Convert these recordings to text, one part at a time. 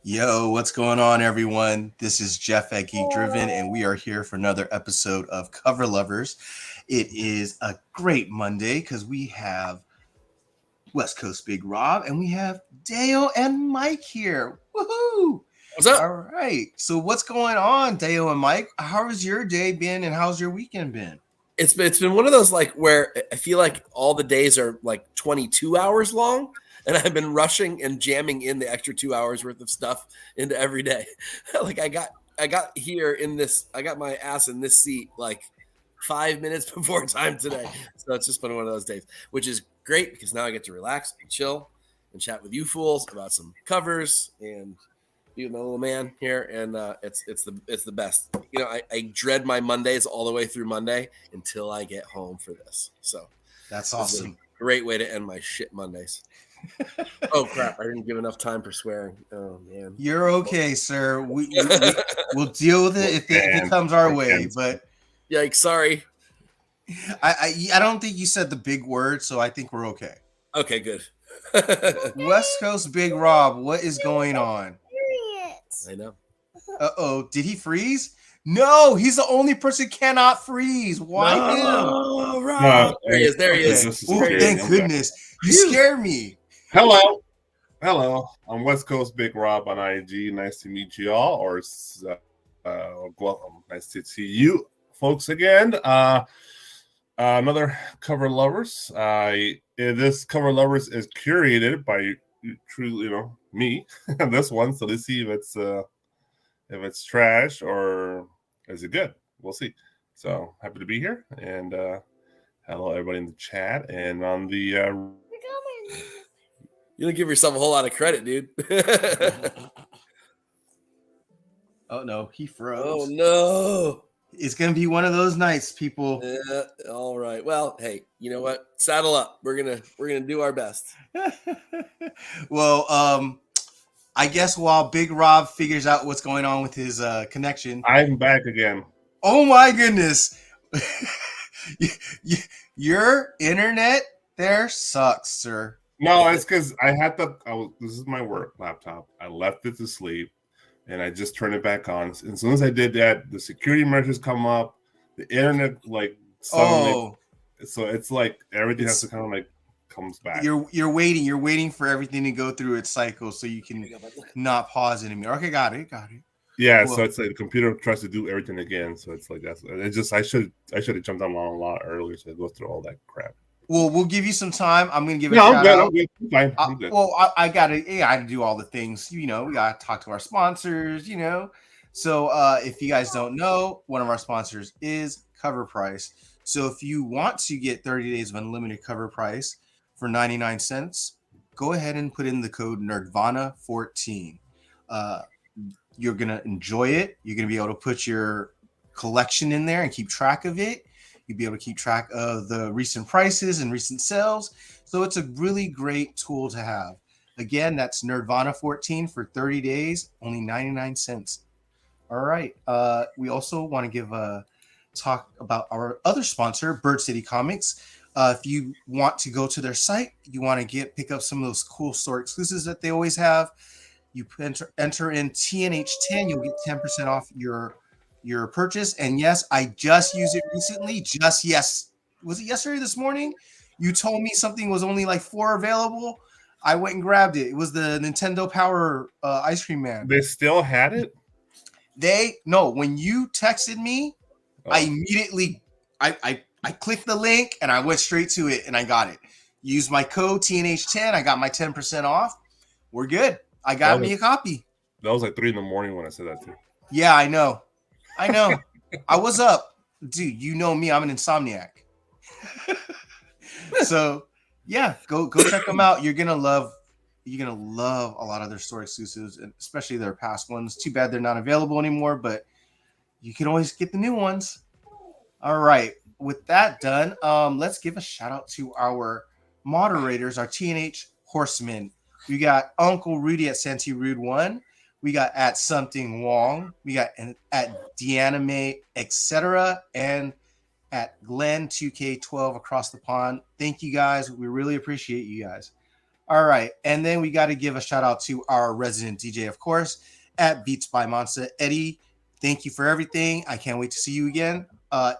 Yo, what's going on, everyone? This is Jeff at Geek Driven, and we are here for another episode of Cover Lovers. It is a great Monday because we have West Coast Big Rob and we have Dale and Mike here. Woohoo! What's up? All right. So what's going on, Dale and Mike? How has your day been and how's your weekend been? It's been one of those like where I feel like all the days are like 22 hours long. And I've been rushing and jamming in the extra 2 hours worth of stuff into every day. Like I got here in this, I got my ass in this seat like 5 minutes before time today. So it's just been one of those days, which is great because now I get to relax and chill and chat with you fools about some covers and be with my little man here. And it's the best. You know, I dread my Mondays all the way through Monday until I get home for this. So that's awesome. Great way to end my shit Mondays. Oh crap! I didn't give enough time for swearing. Oh man, you're okay, sir. We'll deal with it if it comes our way. But yikes! Sorry. I don't think you said the big word, so I think we're okay. Okay, good. West Coast Big Rob, what is going on? I know. Uh-oh, did he freeze? No, he's the only person cannot freeze. Why him? Oh, right. There he is. There he is. Oh, thank goodness. You scare me. Hello. I'm West Coast Big Rob on IG. Nice to meet you all, or welcome. Nice to see you folks again. Another Cover Lovers. This Cover Lovers is curated by truly, me. This one, so let's see if it's trash or is it good. We'll see. So happy to be here, and hello everybody in the chat and on the. You don't give yourself a whole lot of credit, dude. Oh no, he froze. Oh no. It's gonna be one of those nights, people. Yeah, all right. Well, hey, you know what? Saddle up. We're gonna do our best. Well, I guess while Big Rob figures out what's going on with his connection, I'm back again. Oh my goodness. Your internet there sucks, sir. No, it's because this is my work laptop. I left it to sleep, and I just turned it back on. And as soon as I did that, the security measures come up. The internet suddenly, so it's like everything has to kind of like comes back. You're waiting for everything to go through its cycle so you can not pause it anymore. Okay, got it. Yeah, well, so it's like the computer tries to do everything again. So it's like that's it's just I should have jumped on a lot earlier so I go through all that crap. Well, we'll give you some time. I'm going to give it a shout out. I'm good. Fine. I'm good. Well, I got to do all the things. We got to talk to our sponsors, So if you guys don't know, one of our sponsors is Cover Price. So if you want to get 30 days of unlimited Cover Price for 99 cents, go ahead and put in the code Nerdvana14. You're going to enjoy it. You're going to be able to put your collection in there and keep track of it. You'll be able to keep track of the recent prices and recent sales. So it's a really great tool to have. Again, that's Nerdvana 14 for 30 days, only 99 cents. All right. We also want to give a talk about our other sponsor, Bird City Comics. If you want to go to their site, you want to pick up some of those cool store exclusives that they always have, You enter in TNH10, you'll get 10% off your purchase. And yes, I just used it recently. Was it yesterday, this morning? You told me something was only like 4 available. I went and grabbed it. It was the Nintendo Power Ice Cream Man. They still had it? When you texted me, I immediately I clicked the link and I went straight to it and I got it. Used my code TNH10. I got my 10% off. We're good. I got me a copy. That was like 3 a.m. when I said that too. Yeah, I know. I was up. Dude, you know me. I'm an insomniac. So yeah, go check them out. You're gonna love a lot of their store exclusives, and especially their past ones. Too bad they're not available anymore, but you can always get the new ones. All right. With that done, let's give a shout out to our moderators, our TNH horsemen. We got Uncle Rudy at Santi Rude 1. We got at Something Wong. We got at Deanime, etc. And at Glenn 2K12 across the pond. Thank you guys. We really appreciate you guys. All right. And then we got to give a shout out to our resident DJ, of course, at Beats by Monza. Eddie, thank you for everything. I can't wait to see you again.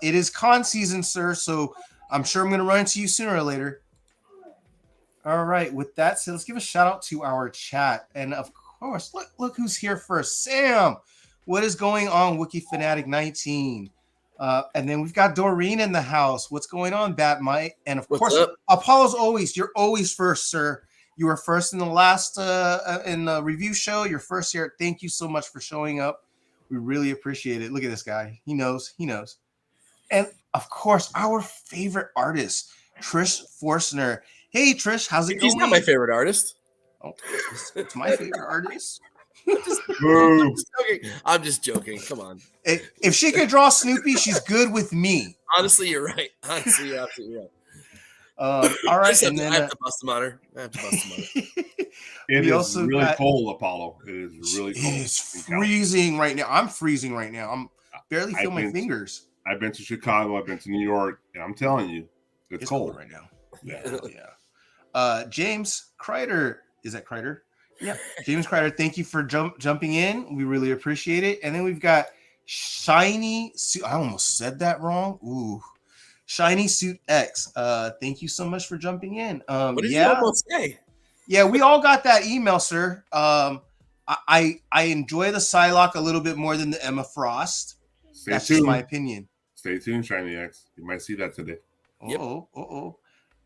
It is con season, sir, so I'm sure I'm going to run into you sooner or later. All right. With that said, let's give a shout out to our chat. And of course, look who's here first. Sam, what is going on, Wookiee Fanatic 19? And then we've got Doreen in the house. What's going on, Bat Mike? And of course, Apollo's always. You're always first, sir. You were first in the last in the review show. You're first here. Thank you so much for showing up. We really appreciate it. Look at this guy. He knows. And of course, our favorite artist, Trish Forstner. Hey, Trish, how's it going? He's not my favorite artist. Oh, it's my favorite artist. I'm just joking. Come on. If she could draw Snoopy, she's good with me. Honestly, you're right. Honestly, you're absolutely right. All right, and then I have to bust him on her. It is really cold, Apollo. It is really cold. It is freezing right now. I'm freezing right now. I'm barely feeling my fingers. I've been to Chicago. I've been to New York, and I'm telling you, it's cold right now. Yeah. James Kreider. Is that Kreider? Yeah. James Kreider, thank you for jumping in. We really appreciate it. And then we've got Shiny Suit. I almost said that wrong. Ooh. Shiny Suit X. Thank you so much for jumping in. What did you almost say? Yeah, we all got that email, sir. I enjoy the Psylocke a little bit more than the Emma Frost. That's just my opinion. Stay tuned, Shiny X. You might see that today.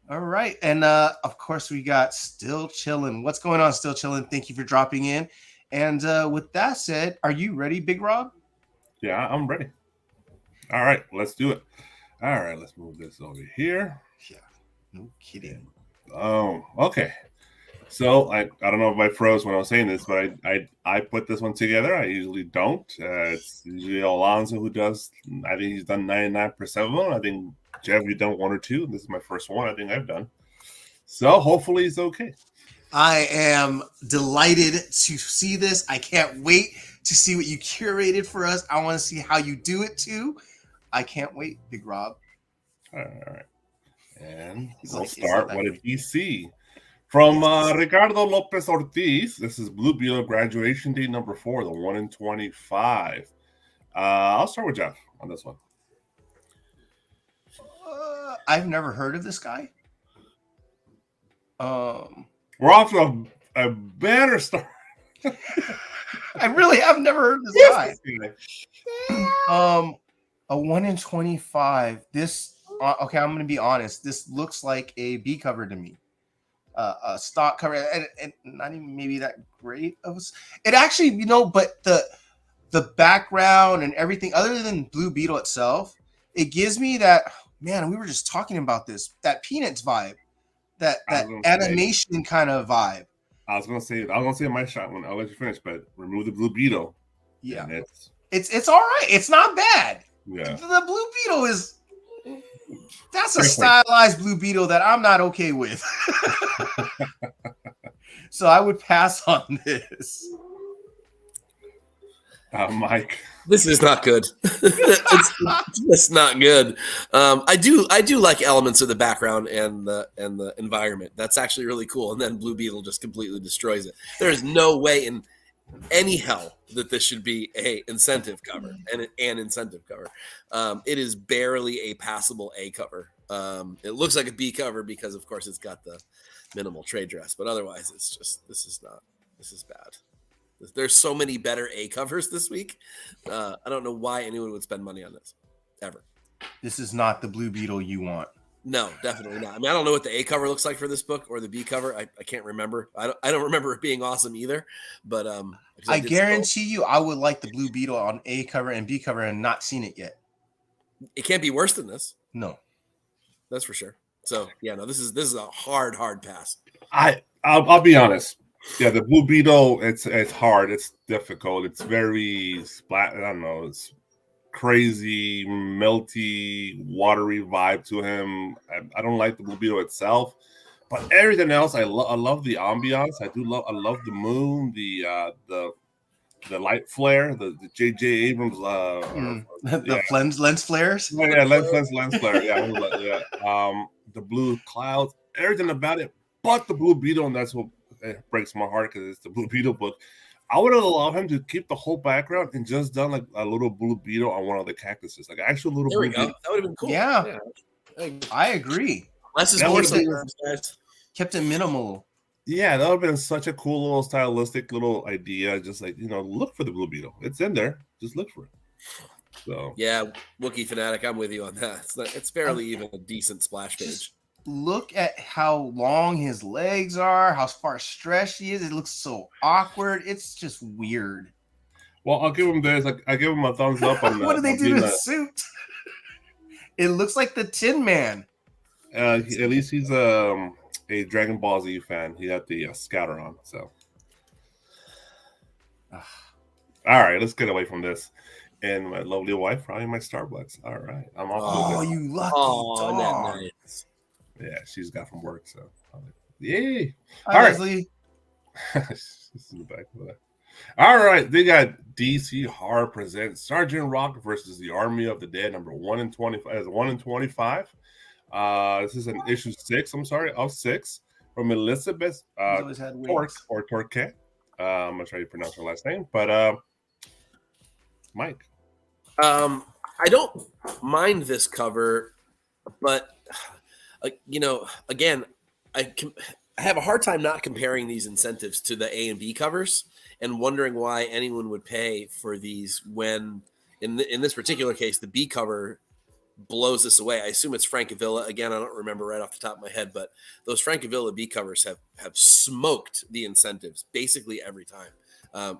All right. And of course, we got Still Chillin'. What's going on, Still Chillin'? Thank you for dropping in. And with that said, are you ready, Big Rob? Yeah, I'm ready. All right, let's do it. All right, let's move this over here. Yeah, no kidding. Oh, okay. So I don't know if I froze when I was saying this, but I put this one together. I usually don't. It's usually Alonzo who does. I think he's done 99% of them. I think Jeff, you've done 1 or 2. This is my first one I think I've done. So hopefully it's okay. I am delighted to see this. I can't wait to see what you curated for us. I want to see how you do it too. I can't wait, Big Rob. All right. And we'll start with a DC. From Ricardo Lopez Ortiz, this is Blue Beetle graduation date number 4, the 1 in 25. I'll start with Jeff on this one. I've never heard of this guy. We're off to a better start. I really have never heard of this guy. A 1 in 25. This okay, I'm going to be honest. This looks like a B cover to me. A stock cover, and not even maybe that great of it. Actually, but the background and everything, other than Blue Beetle itself, it gives me that. Man, we were just talking about this. That Peanuts vibe, that animation kind of vibe. I was gonna say my shot when I'll let you finish, but remove the Blue Beetle. Yeah, it's all right. It's not bad. Yeah, the Blue Beetle is. That's a stylized Blue Beetle that I'm not okay with. So I would pass on this. Mike, this is not good. It's not good. I do like elements of the background and the environment. That's actually really cool. And then Blue Beetle just completely destroys it. There's no way in any that this should be a incentive cover and an incentive cover. It is barely a passable A cover. It looks like a B cover because, of course, it's got the minimal trade dress, but otherwise, it's just this is bad. There's so many better A covers this week. I don't know why anyone would spend money on this ever. This is not the Blue Beetle you want. No, definitely not. I mean, I don't know what the A cover looks like for this book or the B cover. I can't remember. I don't remember it being awesome either. But I guarantee you, I would like the Blue Beetle on A cover and B cover and not seen it yet. It can't be worse than this. No, that's for sure. So yeah, no, this is a hard pass. I'll be honest. Yeah, the Blue Beetle, it's hard. It's difficult. It's very splat. I don't know. It's crazy, melty, watery vibe to him. I don't like the Blue Beetle itself, but everything else, I love the ambiance. I love the moon, the light flare, the J.J. Abrams, lens flares. Oh, yeah, lens flare. Yeah. The blue clouds, everything about it, but the Blue Beetle, and that's what breaks my heart because it's the Blue Beetle book. I would have allowed him to keep the whole background and just done like a little Blue Beetle on one of the cactuses, like actual little. There we Blue go. Beetle. That would have been cool. Yeah. I agree. Less is more. Kept it minimal. Yeah, that would have been such a cool little stylistic little idea. Just like, look for the Blue Beetle. It's in there. Just look for it. So yeah, Wookiee fanatic, I'm with you on that. It's barely even a decent splash page. Look at how long his legs are, how far stretched he is. It looks so awkward. It's just weird. Well, I'll give him this. I give him a thumbs up on that. What did they do to the suit? It looks like the Tin Man. At least he's a Dragon Ball Z fan. He had the Scouter on. So, all right, let's get away from this. And my lovely wife, probably my Starbucks. All right, I'm off. Oh, you lucky dog. Nice. Yeah, she's got from work, so yay! Hi, all Leslie. Right, this is the back of that. All right, they got DC Horror presents Sergeant Rock versus the Army of the Dead, number 1 in 25. As 1 in 25. This is an issue 6. I'm sorry, of 6 from Elizabeth Torque or Torque. I'm not sure how you pronounce her last name, but Mike. I don't mind this cover, but again, I have a hard time not comparing these incentives to the A and B covers and wondering why anyone would pay for these when, in this particular case, the B cover blows this away. I assume it's Francavilla. Again, I don't remember right off the top of my head, but those Francavilla B covers have smoked the incentives basically every time.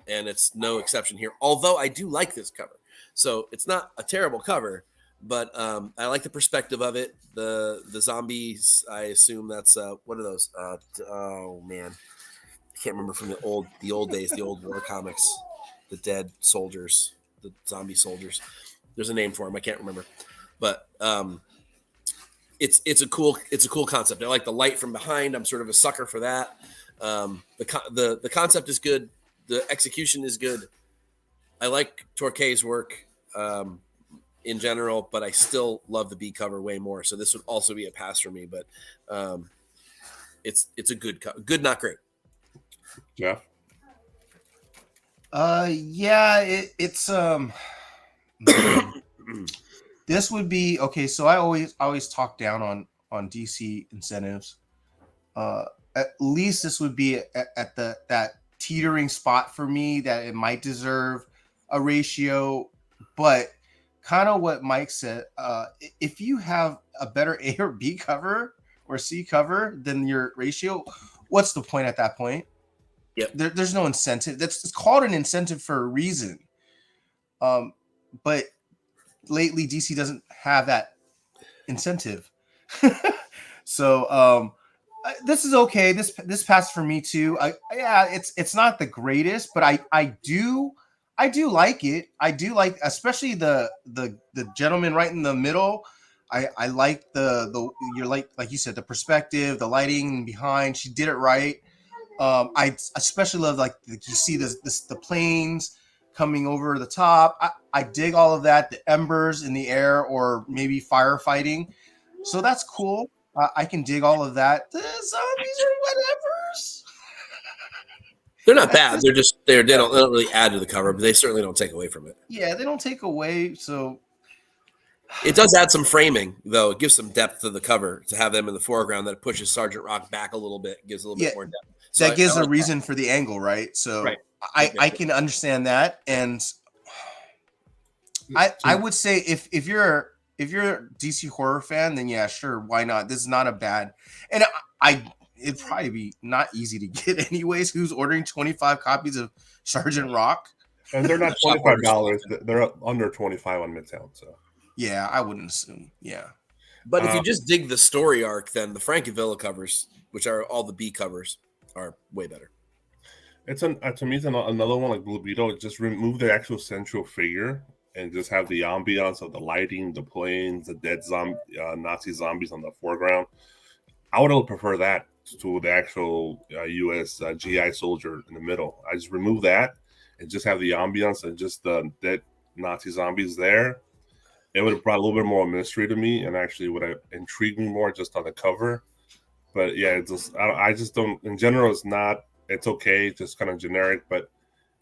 And it's no exception here, although I do like this cover. So it's not a terrible cover, but I like the perspective of it. The zombies, I assume that's what are those? Oh man, I can't remember from the old days, the old war comics. The dead soldiers, the zombie soldiers. There's a name for them. I can't remember, but it's a cool concept. I like the light from behind. I'm sort of a sucker for that. The concept is good. The execution is good. I like Torque's work. In general, but I still love the B cover way more. So this would also be a pass for me, but it's a good cover. Good, not great. Yeah. It's this would be okay. So I always talk down on DC incentives. At least this would be at that teetering spot for me that it might deserve a ratio, but kind of what Mike said, if you have a better A or B cover or C cover than your ratio, what's the point at that point? Yep. There's no incentive. It's called an incentive for a reason. But lately DC doesn't have that incentive. So this is okay. This passed for me too. It's not the greatest, but I do like it. I do like, especially the gentleman right in the middle. I like the you're like you said, the perspective, the lighting behind. She did it right. I especially love like you see the planes coming over the top. I dig all of that. The embers in the air or maybe firefighting. So that's cool. I can dig all of that. The zombies are whatevers. They're not bad. They're just they don't really add to the cover, but they certainly don't take away from it. Yeah, they don't take away. So it does add some framing, though. It gives some depth to the cover to have them in the foreground. That it pushes Sergeant Rock back a little bit, gives a little bit more depth. So that gives a reason for the angle, right? So right. I can understand that, and I would say if you're a DC horror fan, then yeah, sure, why not? This is not a bad, and it'd probably be not easy to get anyways. Who's ordering 25 copies of Sergeant Rock? And they're not $25. They're under 25 on Midtown. So yeah, I wouldn't assume. Yeah, but if you just dig the story arc, then the Frankavilla covers, which are all the B covers, are way better. It's to me, it's another one like Blue Beetle. Just remove the actual central figure and just have the ambiance of the lighting, the planes, the dead Nazi zombies on the foreground. I would have preferred that to the actual U.S. GI soldier in the middle. I just remove that and just have the ambiance and just the dead Nazi zombies there. It would have brought a little bit more mystery to me and actually would have intrigued me more just on the cover. But yeah, I just don't. In general, it's not. It's okay, just kind of generic, but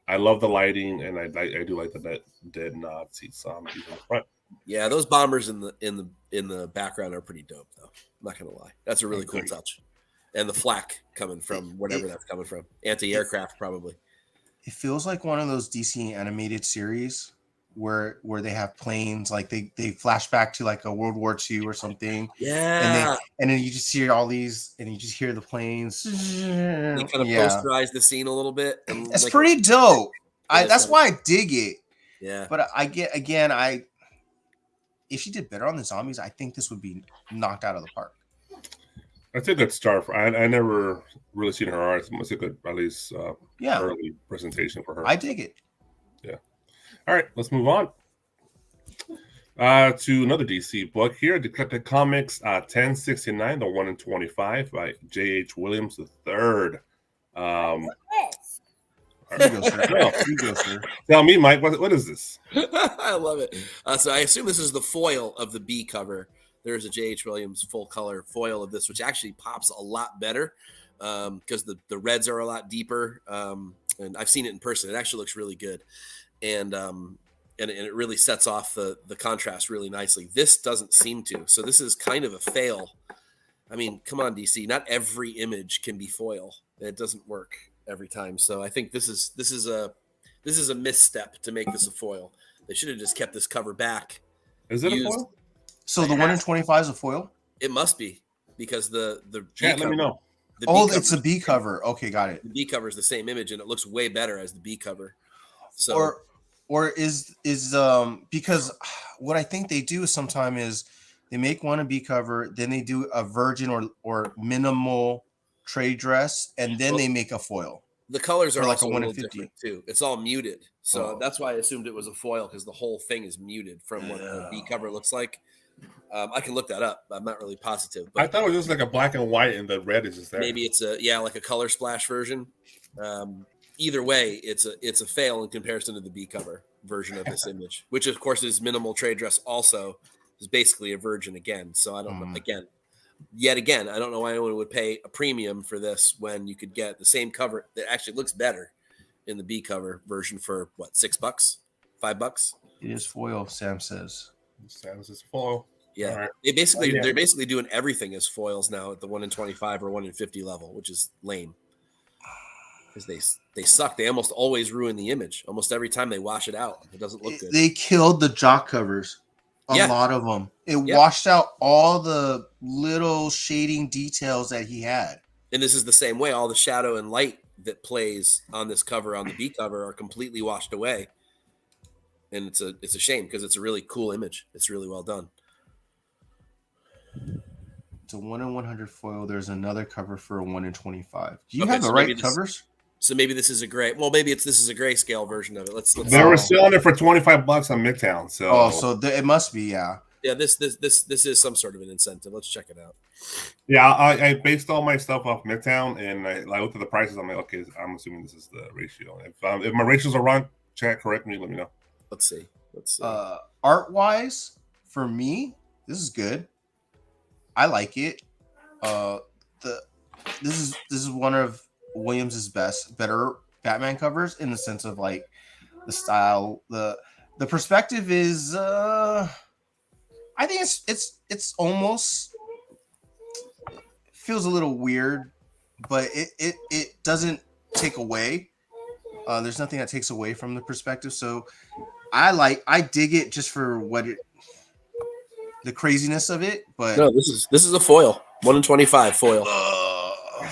I love the lighting, and I do like the dead Nazi zombies in the front. Yeah, those bombers in the background are pretty dope, though. I'm not gonna lie, that's a really cool touch. And the flak coming from whatever that's coming from, anti-aircraft probably. It feels like one of those DC animated series where they have planes, like they flash back to like a World War II or something. Yeah, and then you just hear all these, and you just hear the planes. They kind of posterize the scene a little bit. It's pretty dope. That's why I dig it. Yeah, but if she did better on the zombies, I think this would be knocked out of the park. That's a good start. I never really seen her art. It's a good, at least, early presentation for her. I dig it. Yeah. All right, let's move on to another DC book here, Detective Comics 1069, the 1 in 25 by J.H. Williams III. You go, sir. Tell me, Mike, what is this? I love it. So I assume this is the foil of the B cover. There's a J.H. Williams full color foil of this, which actually pops a lot better because the reds are a lot deeper. And I've seen it in person. It actually looks really good. And it really sets off the contrast really nicely. This doesn't seem to. So this is kind of a fail. I mean, come on, DC. Not every image can be foil. It doesn't work every time. So I think this is a misstep to make this a foil. They should have just kept this cover back. Is it a foil? So the 1 in 25 is a foil? It must be because the chat, let me know. It's a B cover. Okay, got it. The B cover is the same image, and it looks way better as the B cover. So or is because what I think they do sometimes is they make one a B cover, then they do a virgin or minimal trade dress, and then they make a foil. The colors are like also a 1 in 50 50 too. It's all muted, so that's why I assumed it was a foil because the whole thing is muted from what the B cover looks like. I can look that up. I'm not really positive. But I thought it was just like a black and white, and the red is just there. Maybe it's like a color splash version. Either way, it's a fail in comparison to the B cover version of this image, which of course is minimal trade dress. Also, is basically a virgin again. So I don't know. Yet again, I don't know why anyone would pay a premium for this when you could get the same cover that actually looks better in the B cover version for what, $6, $5? It is foil, Sam says. Sam says foil. Yeah, right. They're basically doing everything as foils now at the 1 in 25 or 1 in 50 level, which is lame because they suck. They almost always ruin the image. Almost every time they wash it out, it doesn't look good. They killed the jock covers. A lot of them. It washed out all the little shading details that he had. And this is the same way. All the shadow and light that plays on this cover, on the B cover, are completely washed away. And it's a shame because it's a really cool image. It's really well done. It's a 1 in 100 foil. There's another cover for a 1 in 25. Do you have the right covers? So maybe this is a gray. Well, maybe this is a grayscale version of it. Let's they were selling it for $25 on Midtown. So it must be, yeah. Yeah, this is some sort of an incentive. Let's check it out. Yeah, I based all my stuff off Midtown, and I looked at the prices. I'm like, okay, I'm assuming this is the ratio. If my ratios are wrong, chat, correct me. Let me know. Let's see. Art wise, for me, this is good. I like it. This is one of Williams's better Batman covers in the sense of like the style, the perspective is I think it's almost feels a little weird, but it doesn't take away. There's nothing that takes away from the perspective. So I dig it just for the craziness of it. But no, this is a foil, 1 in 25 foil.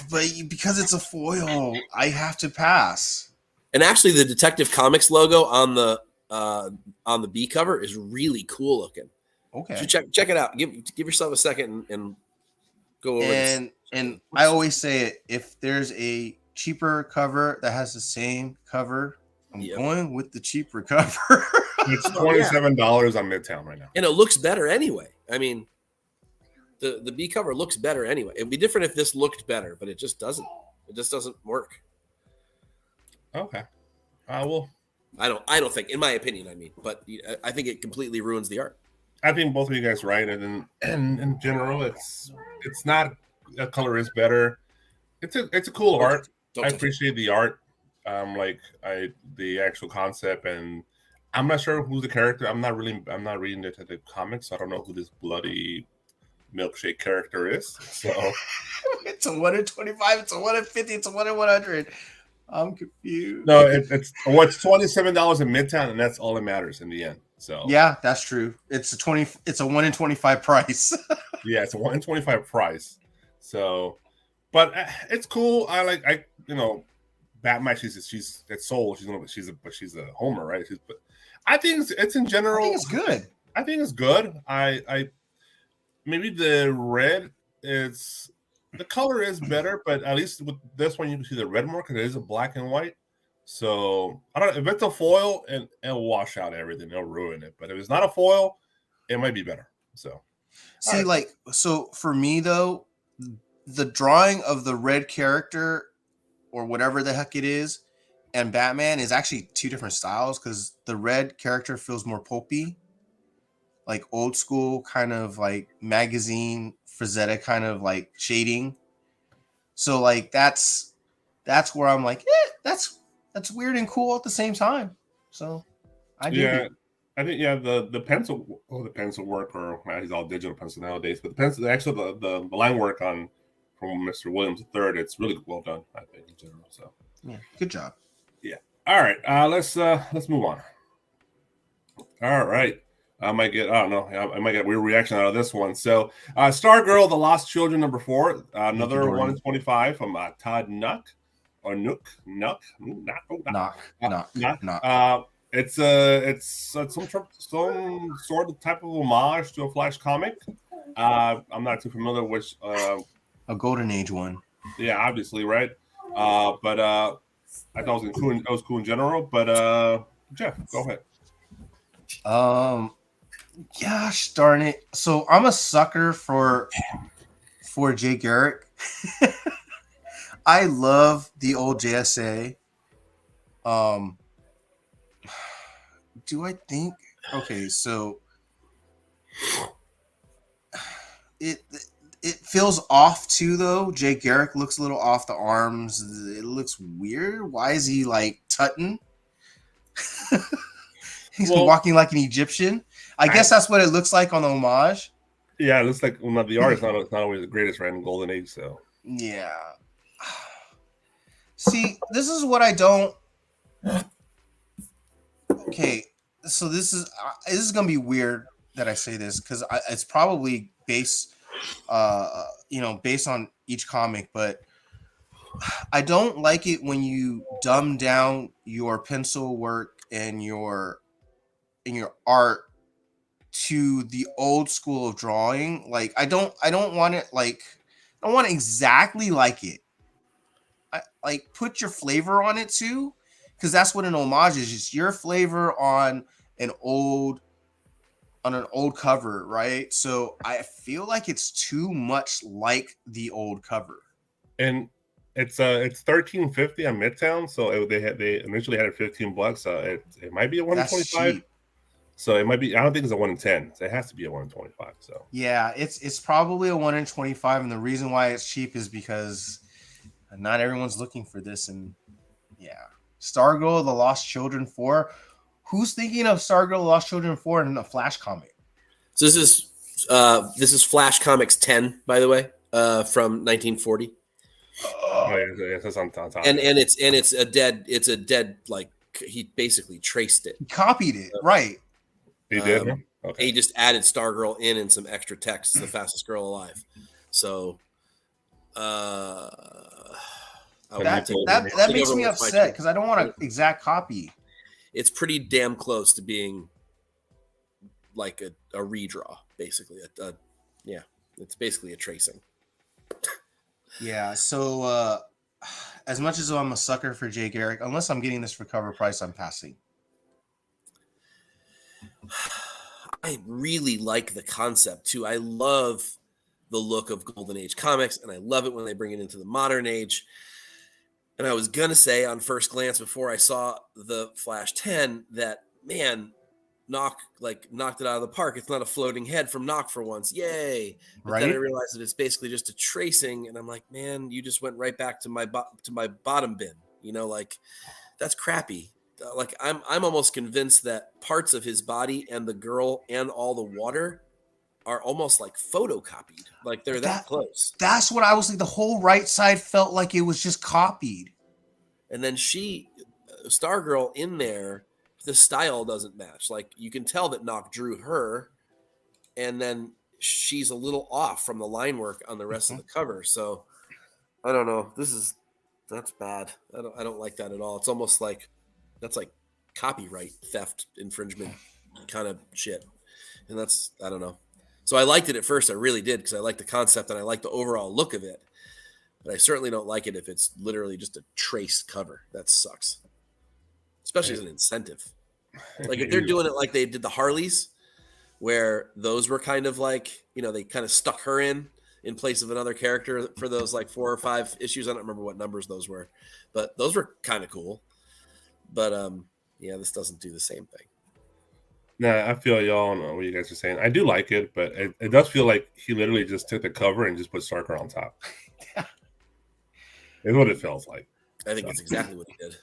But because it's a foil, I have to pass. And actually, the Detective Comics logo on the B cover is really cool looking. Okay, So check it out. Give yourself a second and go over this. And I always say it, if there's a cheaper cover that has the same cover, I'm going with the cheaper cover. It's $27 on Midtown right now, and it looks better anyway. I mean, the B cover looks better anyway. It'd be different if this looked better, but it just doesn't. It just doesn't work. Okay. Well, I don't think, in my opinion, I mean, but I think it completely ruins the art. I think both of you guys are right, and in general, it's not a color is better. It's a cool art. I appreciate the art, the actual concept, and I'm not sure who's the character. I'm not reading the comics, so I don't know who this bloody milkshake character is. So it's a 1 in 25. It's a 1 in 50. It's a 1 in 100. I'm confused. No, it's $27 in Midtown, and that's all that matters in the end. So yeah, that's true. It's a 1 in 25 price. Yeah, it's a 1 in 25 price. So, but it's cool. Batman. She's at Soul. She's a Homer, right? But I think it's in general. I think it's good. I think it's good. I maybe the red is. The color is better, but at least with this one, you can see the red more because it is a black and white. So I don't know if it's a foil, and it'll wash out everything. It'll ruin it. But if it's not a foil, it might be better. So see, so for me though, the drawing of the red character or whatever the heck it is, and Batman is actually two different styles because the red character feels more pulpy, like old school kind of like magazine Frazetta kind of like shading. So like that's where I'm like, that's weird and cool at the same time. So I dig it. I think the pencil work, or he's all digital pencil nowadays, but the pencil actually the line work from Mr. Williams III, it's really well done, I think, in general. So yeah, good job. Yeah. All right. Let's move on. All right. I might get a weird reaction out of this one. So, Stargirl, The Lost Children, number 4, another 1 in 25 from Todd Nuck. It's some sort of type of homage to a Flash comic. I'm not too familiar with a Golden Age one. Yeah, obviously, right? But I thought it was cool in general. But Jeff, go ahead. Gosh darn it. So I'm a sucker for Jay Garrick. I love the old JSA. Do I think okay, so it feels off too though. Jay Garrick looks a little off the arms. It looks weird. Why is he like tutting? He's walking like an Egyptian. I guess that's what it looks like on the homage. Yeah, it looks like the art is not always the greatest, right? In Golden Age, so yeah. See, this is what I don't. Okay, so this is gonna be weird that I say this because it's probably based on each comic, but I don't like it when you dumb down your pencil work and your art to the old school of drawing. Like I don't want it like I don't want it exactly like it. Like put your flavor on it too, because that's what an homage is. Just your flavor on an old cover, right? So I feel like it's too much like the old cover. And it's $13.50 on Midtown, so they initially had it $15. So it might be a 1 in 25. So it might be. I don't think it's a 1 in 10. So it has to be a 1 in 25. So yeah, it's probably a 1 in 25, and the reason why it's cheap is because not everyone's looking for this, and yeah. Stargirl, The Lost Children 4. Who's thinking of Stargirl, The Lost Children 4 in a Flash comic? So this is Flash Comics 10, by the way, from 1940. Oh yeah, that's on top. And it's a dead like he basically traced it. He copied it, right? He did. Okay. He just added Stargirl in and some extra text. The fastest girl alive. So that makes me upset because I don't want an exact copy. It's pretty damn close to being like a redraw, basically. It's basically a tracing. Yeah. So as much as I'm a sucker for Jay Garrick, unless I'm getting this for cover price, I'm passing. I really like the concept too. I love the look of Golden Age comics, and I love it when they bring it into the modern age. And I was gonna say on first glance before I saw the Flash 10 that, man, knocked it out of the park. It's not a floating head from Knock for once. Yay. But then I realized that it's basically just a tracing, and I'm like, man, you just went right back to my bottom bin. Like that's crappy. Like I'm almost convinced that parts of his body and the girl and all the water are almost like photocopied. Like they're that close. That's what I was like. The whole right side felt like it was just copied. And then Stargirl in there, the style doesn't match. Like you can tell that Knock drew her, and then she's a little off from the line work on the rest of the cover. So I don't know. That's bad. I don't like that at all. It's almost like that's like copyright theft infringement kind of shit. And I don't know. So I liked it at first. I really did, because I like the concept and I like the overall look of it. But I certainly don't like it if it's literally just a trace cover. That sucks. Especially as an incentive. Like if they're doing it like they did the Harleys, where those were kind of like, they kind of stuck her in place of another character for those like 4 or 5 issues. I don't remember what numbers those were, but those were kind of cool. But this doesn't do the same thing. Nah, I feel y'all know what you guys are saying. I do like it, but it does feel like he literally just took the cover and just put Starker on top. Yeah. It's what it feels like. I think it's exactly what he did.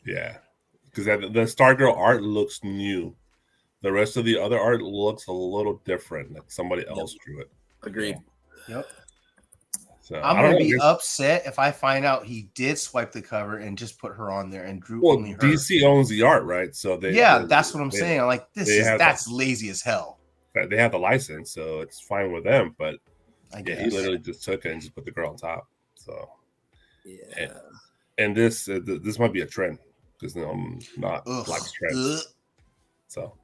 Yeah. Because the Stargirl art looks new. The rest of the other art looks a little different. Like somebody else drew it. Agreed. Yep. So I'm going to be upset if I find out he did swipe the cover and just put her on there and drew only her. DC owns the art, right? So that's what I'm saying. I'm like, that's lazy as hell. They have the license, so it's fine with them. But I guess. He literally just took it and just put the girl on top. So yeah, and this might be a trend because I'm not like trends. So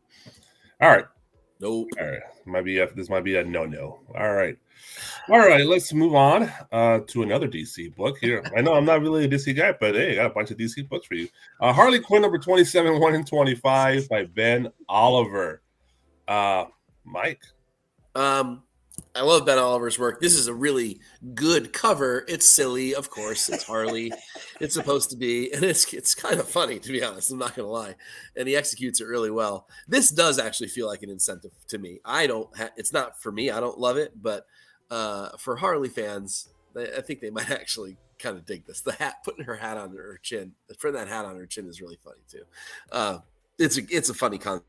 all right. Nope. All right. This might be a no. All right. Let's move on to another DC book here. I know I'm not really a DC guy, but hey, I got a bunch of DC books for you. Harley Quinn number 27, 1 in 25 by Ben Oliver. Mike. I love Ben Oliver's work. This is a really good cover. It's silly, of course. It's Harley. It's supposed to be, and it's kind of funny, to be honest. I'm not going to lie. And he executes it really well. This does actually feel like an incentive to me. It's not for me. I don't love it, but for Harley fans, I think they might actually kind of dig this. The hat, putting her hat on her chin, putting that hat on her chin is really funny too. It's a funny concept.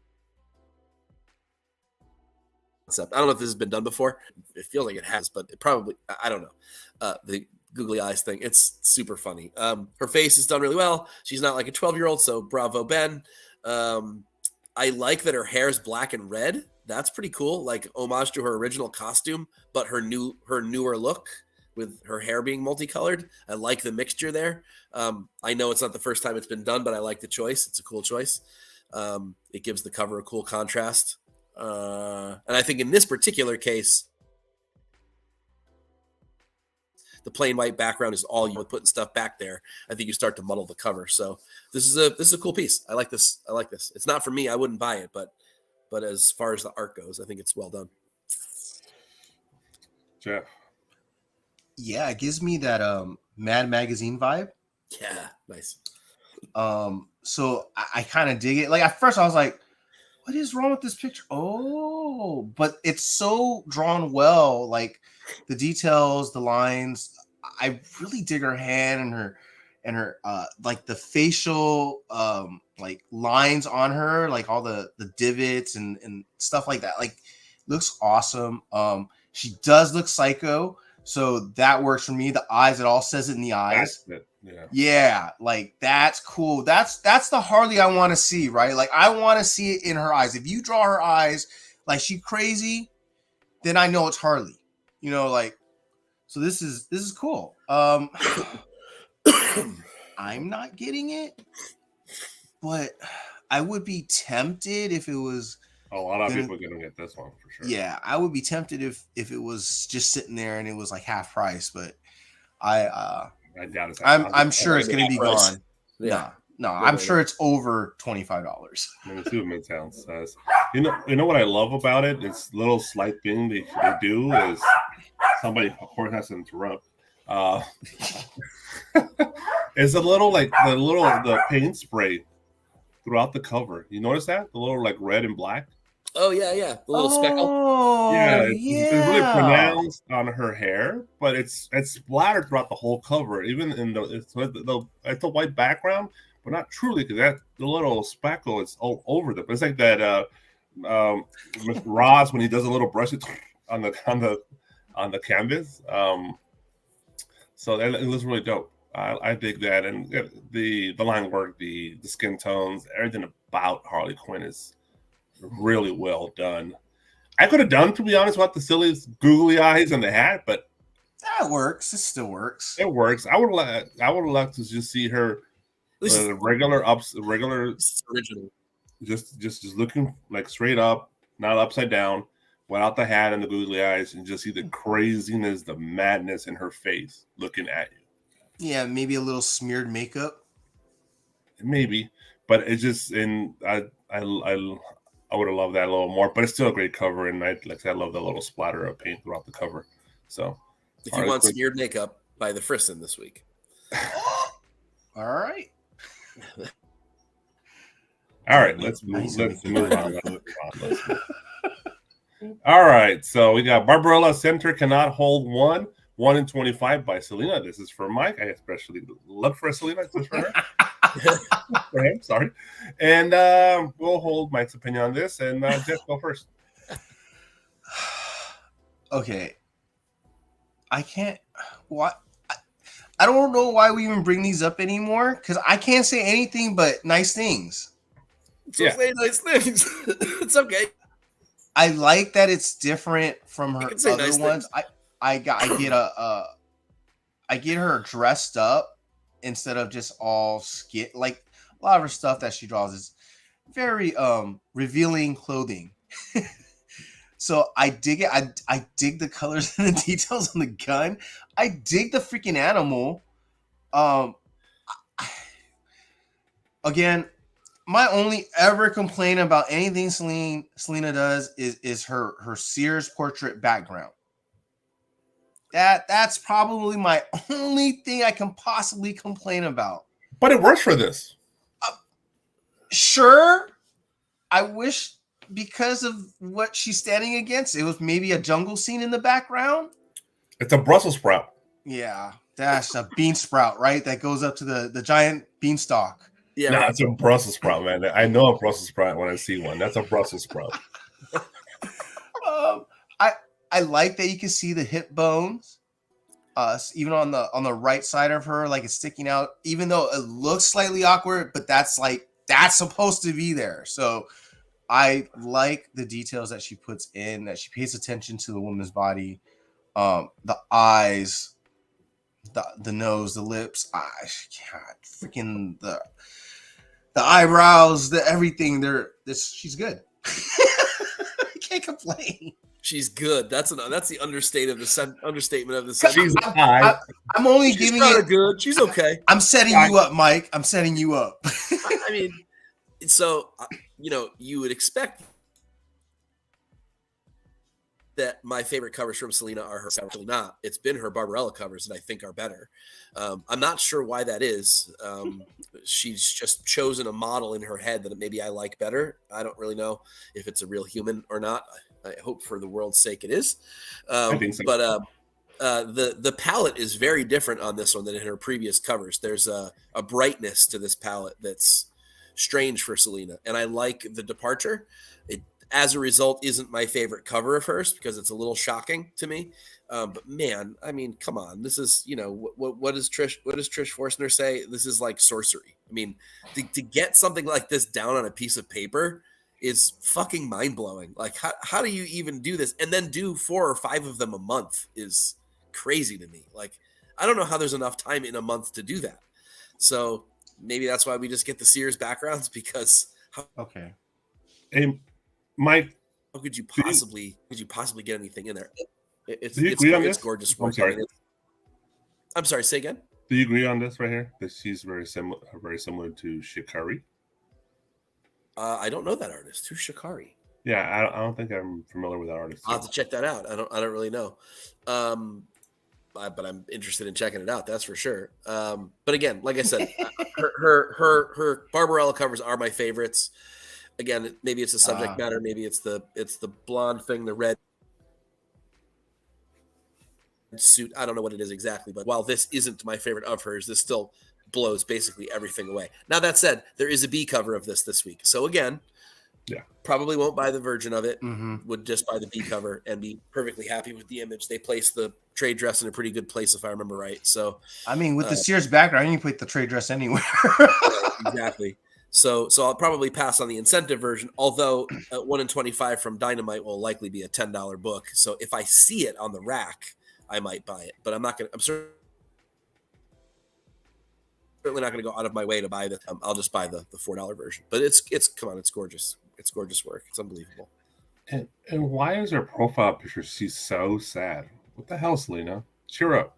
I don't know if this has been done before. It feels like it has, but it probably, I don't know. The googly eyes thing, it's super funny. Her face is done really well. She's not like a 12-year-old, so bravo, Ben. I like that her hair is black and red. That's pretty cool. Like homage to her original costume, but her newer look with her hair being multicolored. I like the mixture there. I know it's not the first time it's been done, but I like the choice. It's a cool choice. It gives the cover a cool contrast. And I think in this particular case, the plain white background is all you putting stuff back there. I think you start to muddle the cover. So this is a cool piece. I like this. It's not for me. I wouldn't buy it, but as far as the art goes, I think it's well done. Jeff. Yeah, it gives me that Mad Magazine vibe. Yeah, nice. So I kind of dig it. Like at first I was like, what is wrong with this picture? Oh, but it's so drawn well. Like the details, the lines. I really dig her hand and and her like the facial like lines on her, like all the divots and stuff like that, like looks awesome. She does look psycho, so that works for me. The eyes, it all says it in the eyes. That's it. Yeah. Yeah, like that's cool. That's the Harley I want to see, right? Like I want to see it in her eyes. If you draw her eyes like she crazy, then I know it's Harley. You know, like, so this is cool. I'm not getting it, but I would be tempted if it was. A lot of people are gonna get this one for sure. Yeah, I would be tempted if it was just sitting there and it was like half price, but I doubt it's. I'm sure it's gonna be price. gone. Yeah. No, I'm sure it's over $25. Let me see what Midtown says. You know what I love about it? It's little slight thing they do is somebody, of course, has to interrupt. It's a little like the paint spray throughout the cover. You notice that? The little like red and black. Oh yeah. The little speckle. Oh Yeah, it's really pronounced on her hair, but it's splattered throughout the whole cover, even in it's a white background, but not truly, because that the little speckle is all over them. It's like that Mr. Ross when he does a little brush on the canvas. So that it looks really dope. I dig that, and the line work, the skin tones, everything about Harley Quinn is really well done. I could have done, to be honest, with the silly googly eyes and the hat, but that works. It still works. It works. I would like to just see her regular original, just looking like straight up, not upside down, without the hat and the googly eyes, and just see the craziness, the madness in her face looking at you. Yeah, maybe a little smeared makeup. Maybe, but it's just I would have loved that a little more, but it's still a great cover, and I love the little splatter of paint throughout the cover. So, if you want smeared makeup, buy the Frisson this week. All right. All right, let's move on. All right, so we got Barbarella Center Cannot Hold 1 in 25 by Selena. This is for Mike. I especially look for Selena. This is for her. For him, sorry. And we'll hold Mike's opinion on this. And Jeff, go first. Okay. I can't. What? I don't know why we even bring these up anymore, because I can't say anything but nice things. So say nice things. It's okay. I like that it's different from her other nice ones. I get her dressed up instead of just all skit. Like a lot of her stuff that she draws is very revealing clothing. So I dig it. I dig the colors and the details on the gun. I dig the freaking animal. Again, my only ever complaint about anything Selena does is her Sears portrait background. That's probably my only thing I can possibly complain about. But it works for this. Sure. I wish, because of what she's standing against, it was maybe a jungle scene in the background. It's a Brussels sprout. Yeah, that's a bean sprout, right? That goes up to the giant beanstalk. Yeah, no, it's a Brussels sprout, man. I know a Brussels sprout when I see one. That's a Brussels sprout. I like that you can see the hip bones, even on the right side of her, like it's sticking out. Even though it looks slightly awkward, but that's supposed to be there. So I like the details that she puts in. That she pays attention to the woman's body, the eyes, the nose, the lips. Freaking the eyebrows, the everything. She's good. I can't complain. She's good. That's the understatement of the sentence. She's high. I'm only giving it good. She's okay. I'm setting you up, Mike. I'm setting you up. I mean, so you would expect that my favorite covers from Selena are her. Actually, not. It's been her Barbarella covers that I think are better. I'm not sure why that is. She's just chosen a model in her head that maybe I like better. I don't really know if it's a real human or not. I hope for the world's sake it is. I think so. But The palette is very different on this one than in her previous covers. There's a brightness to this palette that's strange for Selena, and I like the departure. It, as a result, isn't my favorite cover of hers because it's a little shocking to me. But man, I mean, come on, this is what does Trish Forstner say? This is like sorcery. I mean, to get something like this down on a piece of paper is fucking mind blowing. Like, how do you even do this and then do 4 or 5 of them a month is crazy to me. Like, I don't know how there's enough time in a month to do that. So maybe that's why we just get the Sears backgrounds, because Okay. Hey, Mike, how could you possibly get anything in there? It's gorgeous I'm work. sorry. I'm sorry, say again. Do you agree on this right here? That she's very similar to Shikari? I don't know that artist. Who's Shikari? Yeah, I don't think I'm familiar with that artist. I'll have to check that out. I don't really know. But I'm interested in checking it out. That's for sure. But again, like I said, her Barbarella covers are my favorites. Again, maybe it's the subject matter, maybe it's the blonde thing, the red suit. I don't know what it is exactly, but while this isn't my favorite of hers, this still blows basically everything away. Now that said, there is a B cover of this week. So again, probably won't buy the version of it. Would just buy the B cover and be perfectly happy with the image. They placed the trade dress in a pretty good place, if I remember right. So I mean, with the Sears background, you can put the trade dress anywhere. Exactly. So I'll probably pass on the incentive version, although 1 in 25 from Dynamite will likely be a $10 book. So if I see it on the rack, I might buy it, but I'm certainly not going to go out of my way to buy the. I'll just buy the $4 version. But it's come on, it's gorgeous. It's gorgeous work. It's unbelievable. And why is her profile picture? She's so sad. What the hell, Selena? Cheer up.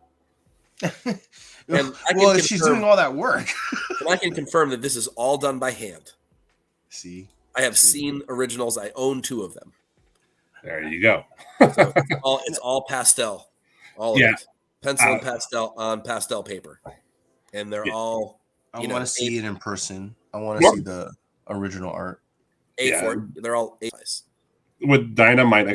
And she's doing all that work. And I can confirm that this is all done by hand. See, I have seen originals. I own 2 of them. There you go. So it's all pastel. All of it. Pencil and pastel on pastel paper. And they're all. I want to see it in person. I want to see the original art. They're all A size. With Dynamite,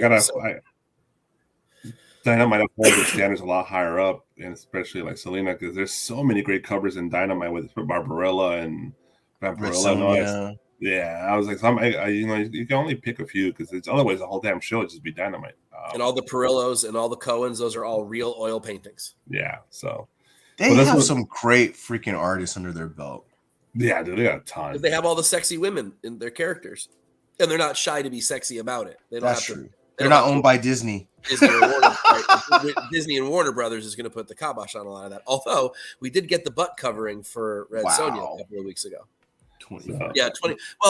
Dynamite hold the standards a lot higher up, and especially like Selena, because there's so many great covers in Dynamite with Barbarella and Sonja. Yeah, I was like, you can only pick a few because it's otherwise the whole damn show would just be Dynamite. And all the Perillos and all the Coens, those are all real oil paintings. Yeah, so they have some great freaking artists under their belt. Yeah, dude, they got a ton. They have all the sexy women in their characters, and they're not shy to be sexy about it. They don't That's have true. To. They're not owned by Disney. Disney and Warner Brothers is going to put the kibosh on a lot of that. Although we did get the butt covering for Red Sonja a couple of weeks ago.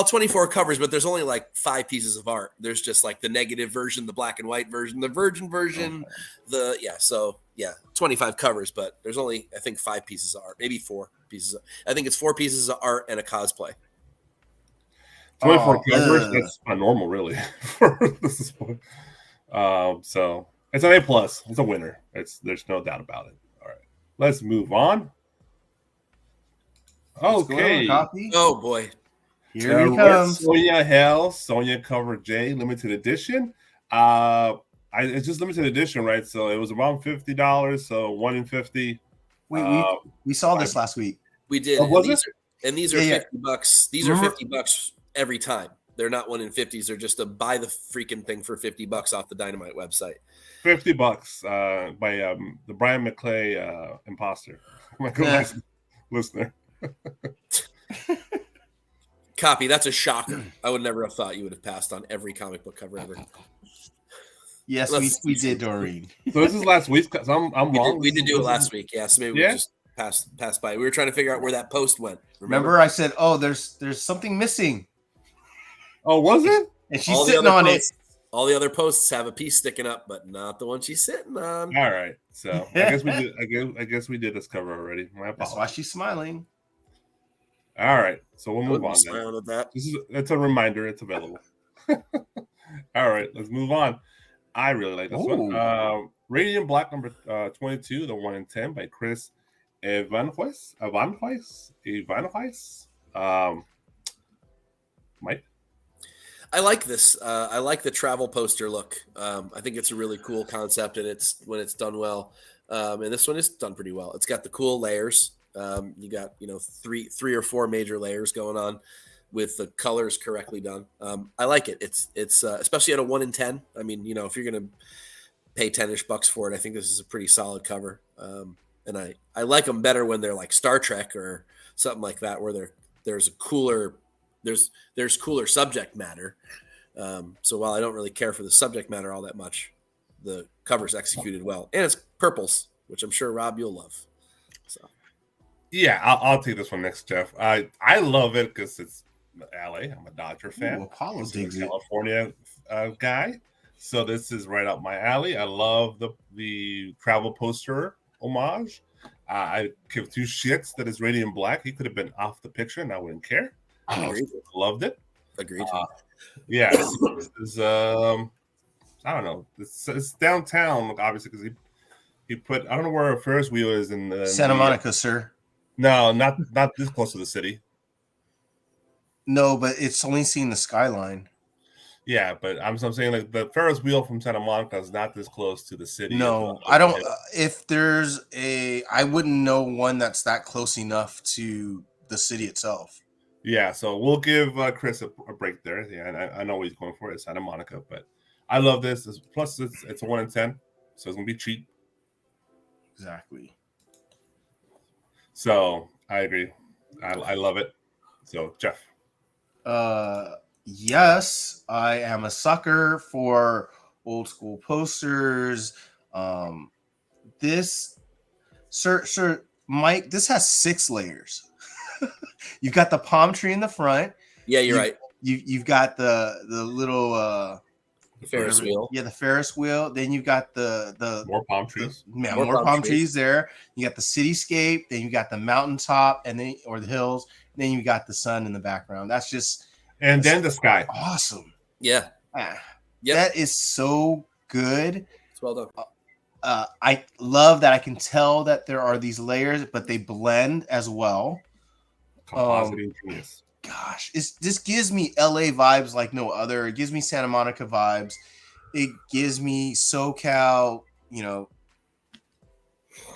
24 covers, but there's only like 5 pieces of art. There's just like the negative version, the black and white version, the virgin version, 25 covers, but there's only I think 5 pieces of art, maybe 4 pieces. I think it's 4 pieces of art and a cosplay. 24 covers, that's not normal, really. So it's an A+. It's a winner. There's no doubt about it. All right, let's move on. Okay. Oh boy, here he comes. Sonja cover J limited edition. It's just limited edition, right? So it was around $50. So 1 in 50. We saw this last week. We did. These are $50. These are $50 every time. They're not 1 in 50s. They're just to buy the freaking thing for $50 off the Dynamite website. $50 by the Brian McClay imposter. My listener. Copy. That's a shocker. I would never have thought you would have passed on every comic book cover ever. Yes, we did, Doreen. So this is last week. So I'm wrong. We did do it last week. Yeah, so maybe we just passed by. We were trying to figure out where that post went. Remember I said, "Oh, there's something missing." Oh, was it? And she's sitting on it. All the other posts have a piece sticking up, but not the one she's sitting on. All right. So I guess we did. I guess we did this cover already. My apologies. That's why she's smiling. All right. So we'll move on. Smiling at that. It's a reminder. It's available. All right. Let's move on. I really like this one. Radiant Black number 22, the 1 in 10 by Chris Evanhuis. Mike. I like this. I like the travel poster look. I think it's a really cool concept, and it's when it's done well. And this one is done pretty well. It's got the cool layers. You got three or four major layers going on with the colors correctly done. I like it. It's especially at a 1 in 10. I mean, if you're gonna pay $10-ish for it, I think this is a pretty solid cover. And I like them better when they're like Star Trek or something like that, where there's cooler subject matter. So while I don't really care for the subject matter all that much, the cover's executed well, and it's purples, which I'm sure Rob you'll love. So yeah, I'll take this one next, Jeff. I love it because it's LA. I'm a Dodger fan. Ooh, Apollo I'm digs a it. California guy, so this is right up my alley. I love the travel poster homage. I give two shits that is Radiant Black. He could have been off the picture, and I wouldn't care. Agreed. Loved it. Agreed. Yeah, this is I don't know. It's downtown, obviously, because he put, I don't know where a Ferris wheel is in Santa Monica, sir. No, not this close to the city. No, but it's only seeing the skyline. Yeah, but I'm saying like the Ferris wheel from Santa Monica is not this close to the city. No, I don't. If there's I wouldn't know one that's that close enough to the city itself. Yeah, so we'll give Chris a break there. Yeah, I know what he's going for. It's Santa Monica, but I love this. Plus, it's a 1 in 10, so it's gonna be cheap. Exactly. So I agree. I love it. So Jeff. Yes, I am a sucker for old school posters. This, sir, Mike, this has 6 layers. You've got the palm tree in the front. Yeah, you're right. You've got the little Ferris wheel. Yeah, the Ferris wheel. Then you've got the more palm trees. More palm trees there. You got the cityscape. Then you got the mountaintop, and then or the hills. Then you got the sun in the background. That's just then the sky. Awesome. Yeah. That is so good. It's well done. I love that I can tell that there are these layers, but they blend as well. Compositing genius. Gosh, this gives me LA vibes like no other. It gives me Santa Monica vibes. It gives me SoCal,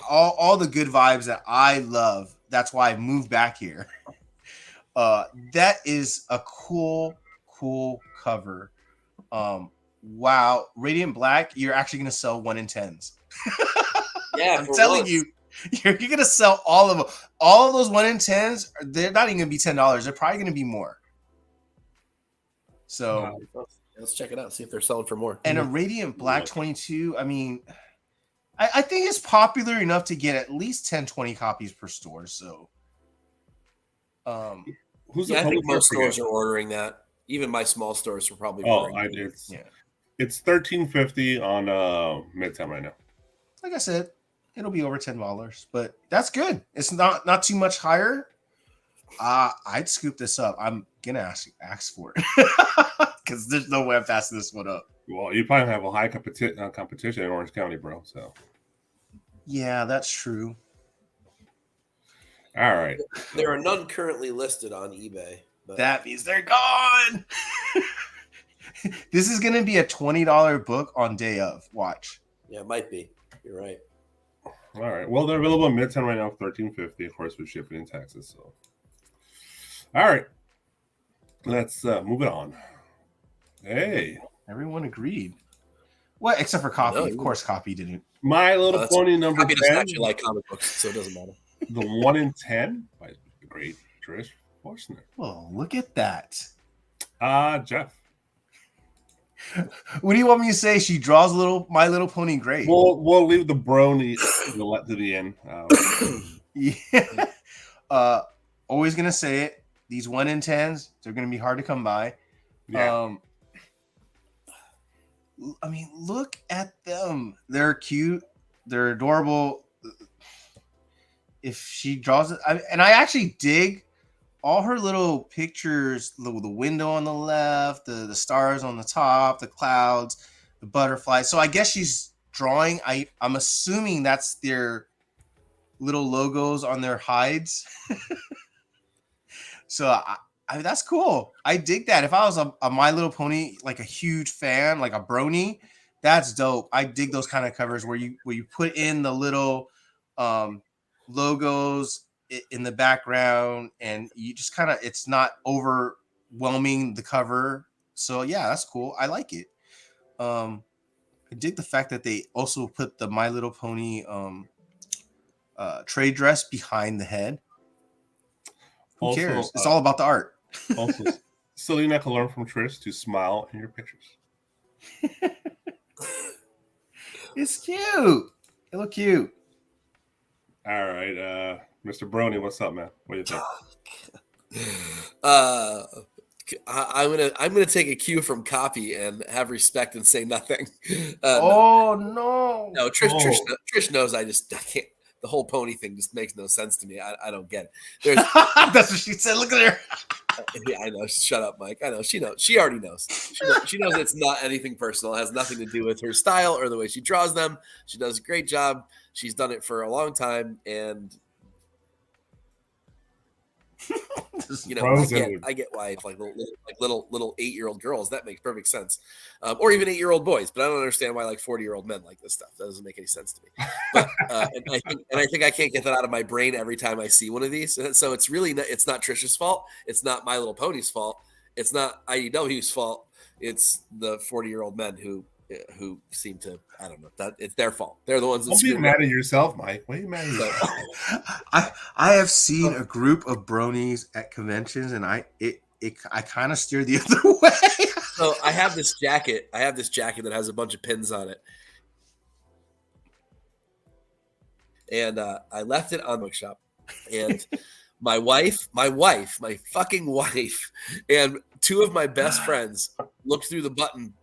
all the good vibes that I love. That's why I moved back here. That is a cool cover. Wow, Radiant Black, you're actually going to sell 1 in 10s. Yeah, I'm telling you. You're going to sell all of them. All of those 1 in 10s, they're not even going to be $10. They're probably going to be more. So let's check it out. See if they're selling for more. And a Radiant Black 22, I mean, I think it's popular enough to get at least 10, 20 copies per store. So, I think most stores are ordering that. Even my small stores are probably ordering it. It's $13.50 on Midtown right now. Like I said, it'll be over $10, but that's good. It's not too much higher. I'd scoop this up. I'm gonna ask for it because there's no way I'm passing this one up. Well, you probably have a high competition in Orange County, bro. So yeah, that's true. All right. There are none currently listed on eBay. But that means they're gone. This is gonna be a $20 book on day of. Watch. Yeah, it might be. You're right. All right. Well, they're available in Midtown right now, $13.50, of course, with shipping and taxes. So, all right, let's move it on. Hey, everyone agreed. What except for Copy? No, of course, Copy didn't. My Little Pony number 10. Doesn't actually like comic books, so it doesn't matter. The 1 in 10 by the great Trish Forstner. Well, look at that. Jeff. What do you want me to say? She draws My Little Pony great. We'll leave the brony to the end. Yeah. Always gonna say it. These 1 in 10s, they're gonna be hard to come by. Yeah. I mean, look at them. They're cute. They're adorable. If she draws it, and I actually dig all her little pictures, the window on the left, the stars on the top, the clouds, the butterflies. So I guess she's drawing. I'm assuming that's their little logos on their hides. So that's cool. I dig that. If I was a My Little Pony, like a huge fan, like a brony, that's dope. I dig those kind of covers where you put in the little logos in the background, and you just kind of, it's not overwhelming the cover. So yeah, that's cool. I like it. I dig the fact that they also put the My Little Pony trade dress behind the head. Who Also, cares? It's all about the art. Also, Selena can learn from Trish to smile in your pictures. It's cute. It look cute. All right, Mr. Brony, what's up, man? What do you think? I'm gonna take a cue from Copy and have respect and say nothing. No. Trish knows I can't. The whole pony thing just makes no sense to me. I don't get it. That's what she said. Look at her. Yeah, I know. Shut up, Mike. I know. She knows. She already knows. She knows it's not anything personal. It has nothing to do with her style or the way she draws them. She does a great job. She's done it for a long time, and I get why it's like little 8-year-old girls. That makes perfect sense, or even 8-year-old boys. But I don't understand why like 40-year-old men like this stuff. That doesn't make any sense to me. But and I think I can't get that out of my brain every time I see one of these. So it's really it's not Trish's fault. It's not My Little Pony's fault. It's not IDW's fault. It's the 40-year-old men who seem to, I don't know, that it's their fault. They're the ones that Don't be mad at yourself, Mike. Why are you mad at yourself? I have seen a group of bronies at conventions, and I kind of steer the other way. So I have this jacket. That has a bunch of pins on it, and I left it on the bookshop. And my fucking wife, and two of my best friends looked through the button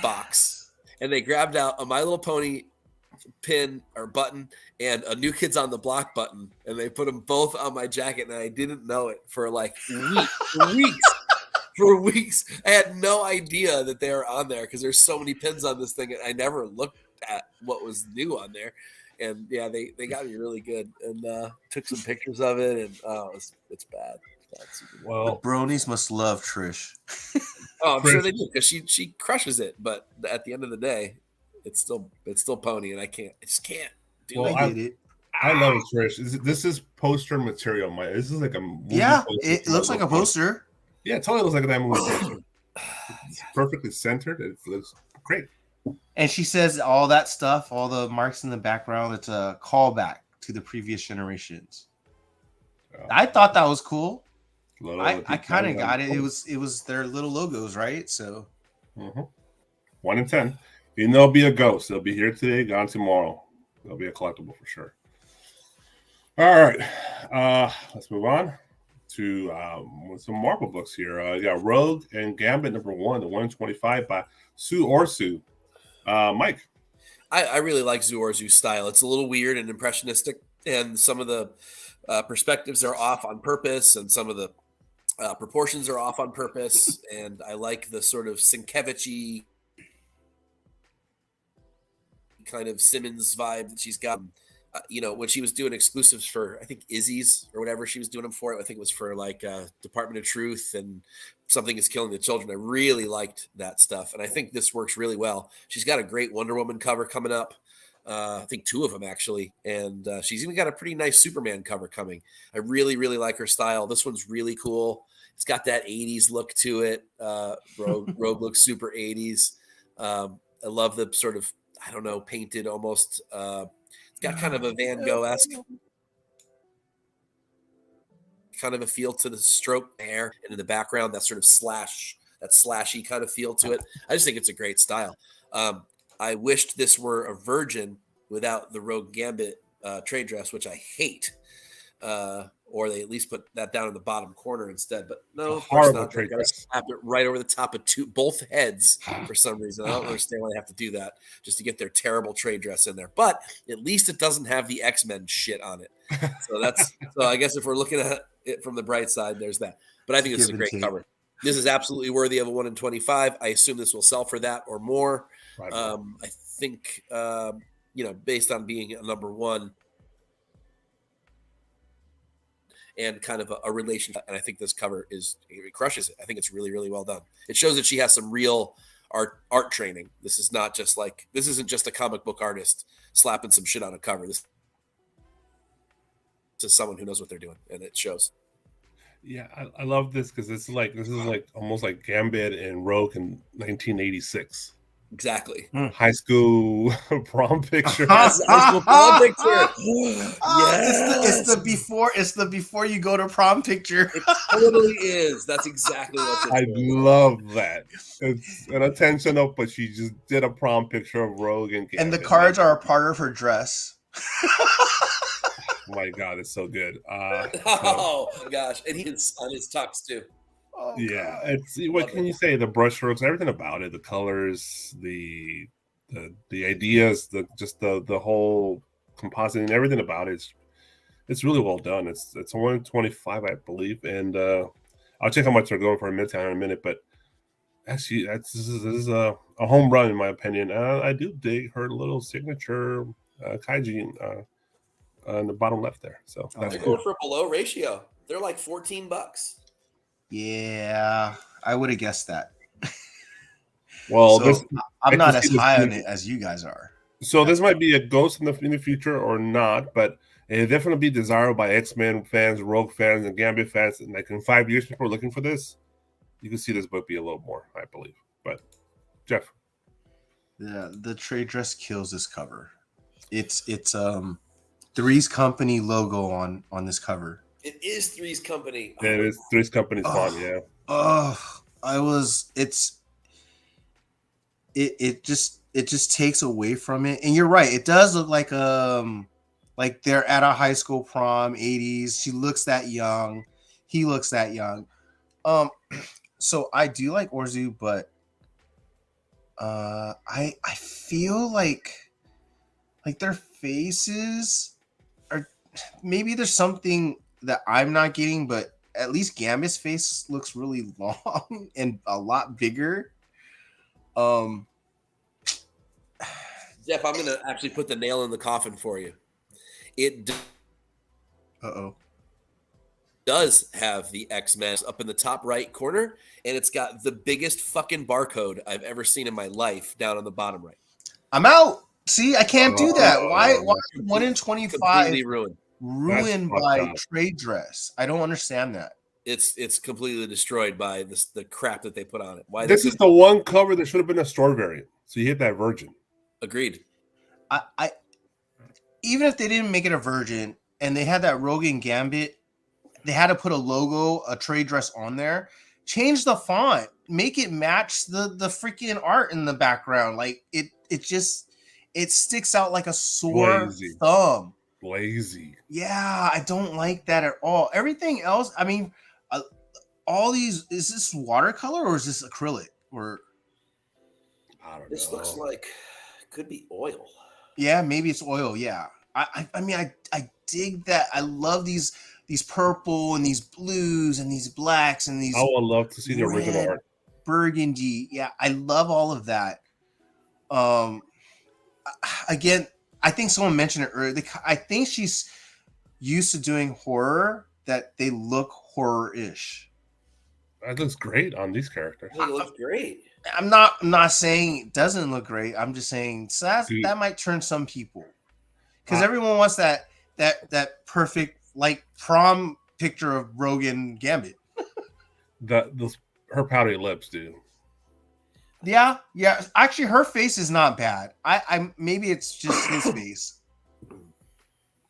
box. And they grabbed out a My Little Pony pin or button and a New Kids on the Block button, and they put them both on my jacket, and I didn't know it for like weeks. For weeks, I had no idea that they were on there because there's so many pins on this thing, and I never looked at what was new on there. And yeah, they got me really good, and took some pictures of it, and it's bad. Well, the bronies must love Trish. Oh, I'm sure they do because she crushes it. But at the end of the day, it's still Pony, and I just can't do it. I love it, Trish. This is poster material, Mike. This is like a movie it looks like a poster. Yeah, it totally looks like that movie poster. It's perfectly centered. It looks great. And she says all that stuff, all the marks in the background. It's a callback to the previous generations. I thought that was cool. I kind of got it. It was their little logos, right? So 1 in 10. And there'll be a ghost. They'll be here today, gone tomorrow. There'll be a collectible for sure. All right. Let's move on to some Marvel books here. You got Rogue and Gambit #1, the 125 by Sue Orsu. Mike. I really like Sue Orsu's style. It's a little weird and impressionistic, and some of the perspectives are off on purpose, and some of the proportions are off on purpose, and I like the sort of Sienkiewicz-y kind of Simmons vibe that she's got. When she was doing exclusives for, I think, Izzy's or whatever she was doing them for, I think it was for like Department of Truth and Something Is Killing the Children. I really liked that stuff, and I think this works really well. She's got a great Wonder Woman cover coming up. I think 2 of them actually, and she's even got a pretty nice Superman cover coming. I really, really like her style. This one's really cool. It's got that 80s look to it. Rogue looks super 80s. I love the sort of, I don't know, painted almost. It's got kind of a Van Gogh-esque kind of a feel to the stroke hair, and in the background, that sort of slashy kind of feel to it. I just think it's a great style. I wished this were a Virgin without the Rogue Gambit trade dress, which I hate. Or they at least put that down in the bottom corner instead. But no, of course not. They got to slap it right over the top of both heads for some reason. I don't understand why they have to do that, just to get their terrible trade dress in there. But at least it doesn't have the X-Men shit on it. So I guess if we're looking at it from the bright side, there's that. But I think it's a great cover. This is absolutely worthy of a 1 in 25. I assume this will sell for that or more. Right. I think, based on being a #1, and kind of a relationship. And I think this cover it crushes it. I think it's really, really well done. It shows that she has some real art training. This isn't just a comic book artist slapping some shit on a cover. This is someone who knows what they're doing, and it shows. Yeah, I love this because this is like almost like Gambit and Rogue in 1986. Exactly. High school prom picture. High school prom picture. Yes. It's the before you go to prom picture. It totally is. That's exactly what I love that. It's an attention up, but she just did a prom picture of Rogue and Gambit. And the cards are a part of her dress. Oh my God, it's so good. Oh my gosh. And he's on his tux too. Oh, yeah, it's what can you say? The brushstrokes, everything about it, the colors, the ideas, the whole compositing, everything about it. It's really well done. It's 125, I believe, and I'll check how much they're going for a Midtown in a minute. But this is a home run in my opinion. I do dig her little signature kaiji on the bottom left there. So they're going for a below ratio. They're like $14. Yeah, I would have guessed that. Well, so I'm not as high on it as you guys are. So this might be a ghost in the future or not, but it definitely be desirable by X-Men fans, Rogue fans, and Gambit fans. And like in 5 years, people are looking for this. You can see this book be a little more, I believe. But Jeff, the trade dress kills this cover. It's Three's Company logo on this cover. It is Three's Company. Yeah, it is Three's Company font. Yeah. It just takes away from it, and you're right. It does look like they're at a high school prom, 80s. She looks that young. He looks that young. So I do like Orzu, but I feel like their faces are, maybe there's something that I'm not getting, but at least Gambit's face looks really long and a lot bigger. Jeff, I'm gonna actually put the nail in the coffin for you. It does have the X-Men up in the top right corner, and it's got the biggest fucking barcode I've ever seen in my life down on the bottom right. I'm out. See, I can't do that. Why 1 in 25 completely ruined by trade dress? I don't understand that. It's completely destroyed by the crap that they put on it. Why this is the one cover that should have been a store variant. So you hit that virgin. Agreed. I even if they didn't make it a virgin and they had that Rogue and Gambit, they had to put a logo, a trade dress on there. Change the font, make it match the freaking art in the background. Like it sticks out like a sore thumb. Lazy. Yeah, I don't like that at all. Everything else, I mean, all these, is this watercolor or is this acrylic? Or I don't know. This looks like could be oil. Yeah, maybe it's oil. Yeah, I mean, I dig that. I love these purple and these blues and these blacks and these. I would love to see the original art. Burgundy. Yeah, I love all of that. Again, I think someone mentioned it earlier. I think she's used to doing horror that they look horror-ish. That looks great on these characters. It looks great. I'm not saying it doesn't look great. I'm just saying that might turn some people, because everyone wants that perfect like prom picture of Rogan Gambit. Her pouty lips, dude. Yeah. Actually, her face is not bad. I maybe it's just his face.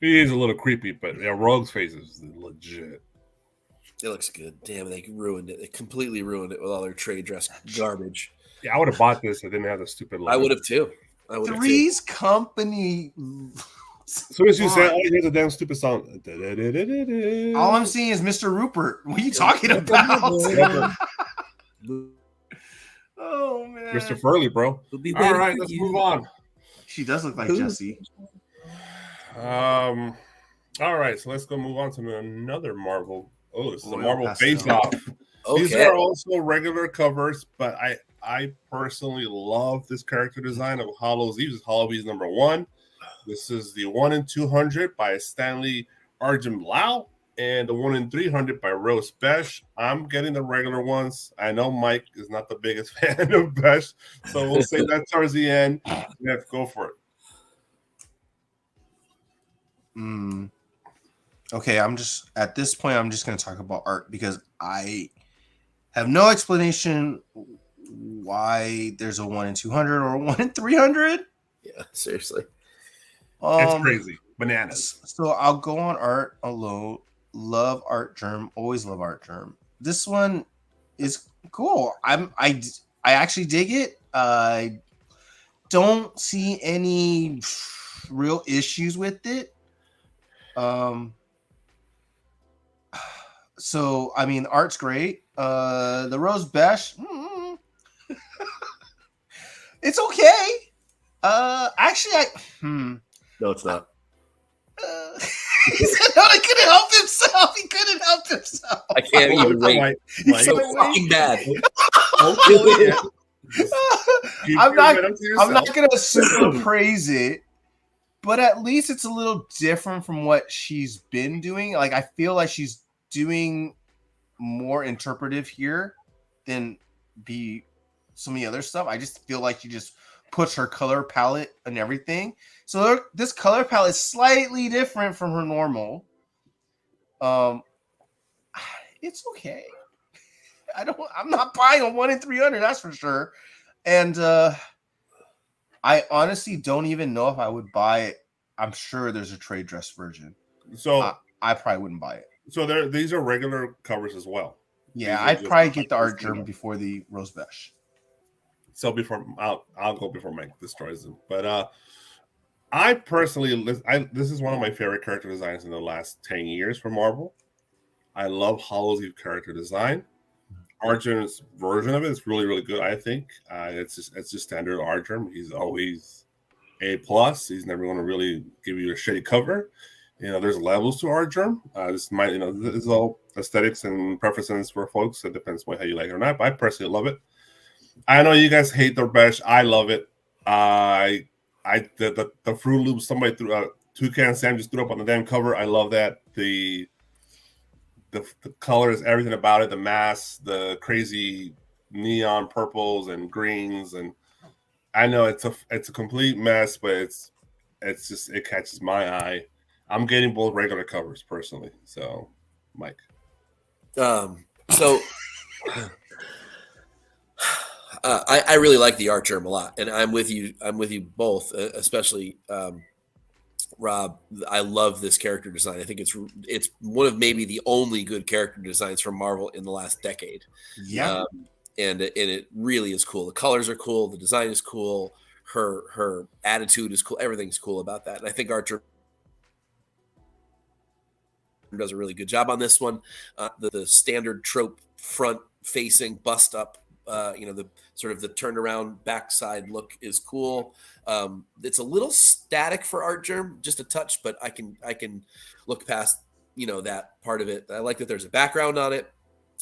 He is a little creepy, but yeah, Rogue's face is legit. It looks good. Damn, they ruined it. They completely ruined it with all their trade dress garbage. Yeah, I would have bought this. I didn't have the stupid logo. I would have too. Three's Company. As soon as you say, "Oh, here's a damn stupid song," all I'm seeing is Mr. Rupert. What are you talking about? Oh man, Mr. Furley, bro. All right, let's move on. She does look like Jesse. All right, so let's go move on to another Marvel. Oh, this is a Marvel face-off. Okay. These are also regular covers, but I personally love this character design of Hallows Eve. This is Hallows Eve number 1. This is the 1 in 200 by Stanley Arjun Lau, and the 1 in 300 by Rose Besh. I'm getting the regular ones. I know Mike is not the biggest fan of Besh, so we'll say that towards the end. Yeah, go for it. Okay, at this point, I'm just going to talk about art because I have no explanation why there's a 1 in 200 or a 1 in 300. Yeah, seriously. It's crazy. Bananas. So I'll go on art alone. Love Art Germ. Always love Art Germ. This one is cool. I actually dig it. I don't see any real issues with it. So I mean, art's great. The Rose Besh, it's okay. Actually, No, it's not. He said no, he couldn't help himself. He couldn't help himself. I can't even wait. It's so fucking bad. I'm not gonna super praise it, but at least it's a little different from what she's been doing. Like I feel like she's doing more interpretive here than some of the other stuff. I just feel like she just puts her color palette and everything. So this color palette is slightly different from her normal. It's okay. I'm not buying a 1 in 300, that's for sure. And I honestly don't even know if I would buy it. I'm sure there's a trade dress version. So I probably wouldn't buy it. So these are regular covers as well. Yeah, I'd probably get the Art Germ before the Rose Besh. So I'll go before Mike destroys them. But I personally, this is one of my favorite character designs in the last 10 years for Marvel. I love Hallows Eve character design. Art Germ's version of it is really, really good. I think it's just standard Art Germ. He's always A+. He's never going to really give you a shitty cover. There's levels to Art Germ. This is all aesthetics and preferences for folks. It depends on how you like it or not. But I personally love it. I know you guys hate the Besh. I love it. The Fruit Loops, somebody threw Toucan Sam just threw up on the damn cover. I love that. The colors, everything about it, the mask, the crazy neon purples and greens, and I know it's a complete mess, but it's just, it catches my eye. I'm getting both regular covers personally. So, Mike. I really like the Art Germ a lot, and I'm with you both, especially Rob. I love this character design. I think it's one of maybe the only good character designs from Marvel in the last decade. Yeah, and it really is cool. The colors are cool. The design is cool. Her attitude is cool. Everything's cool about that. And I think Art Germ does a really good job on this one. The standard trope front facing bust up, the sort of the turned around backside look is cool. It's a little static for Art Germ, just a touch, but I can look past that part of it. I like that there's a background on it.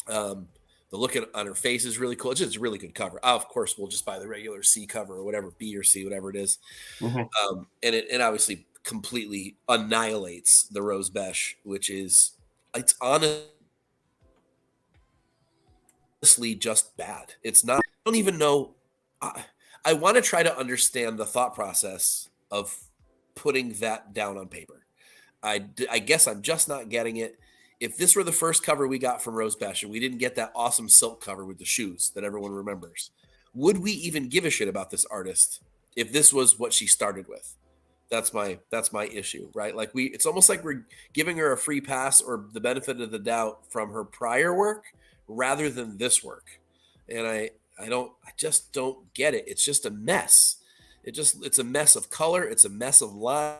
The look on her face is really cool. It's just a really good cover. Of course, we'll just buy the regular C cover or whatever, B or C, whatever it is. Mm-hmm. And it obviously completely annihilates the Rose Besh, it's honestly just bad. It's not, I don't even know. I want to try to understand the thought process of putting that down on paper. I guess I'm just not getting it. If this were the first cover we got from Rose Besh and we didn't get that awesome silk cover with the shoes that everyone remembers, would we even give a shit about this artist if this was what she started with? That's my issue, right? Like it's almost like we're giving her a free pass or the benefit of the doubt from her prior work rather than this work. And I just don't get it. It's just a mess. It's a mess of color. It's a mess of line.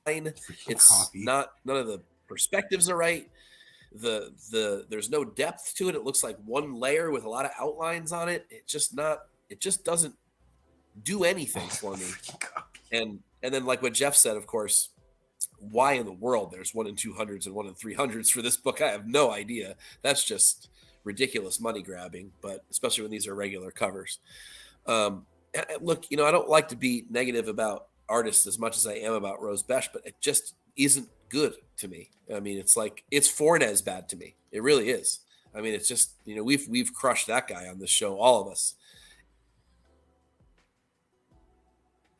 It's not, none of the perspectives are right. There's no depth to it. It looks like one layer with a lot of outlines on it. It just doesn't do anything for me. And then like what Jeff said, of course, why in the world there's 1 in 200s and 1 in 300s for this book, I have no idea. That's just ridiculous money grabbing, but especially when these are regular covers. Look, I don't like to be negative about artists as much as I am about Rose Besh, but it just isn't good to me. I mean, it's like it's Fornes bad to me. It really is. I mean, it's just, you know, we've crushed that guy on this show, all of us.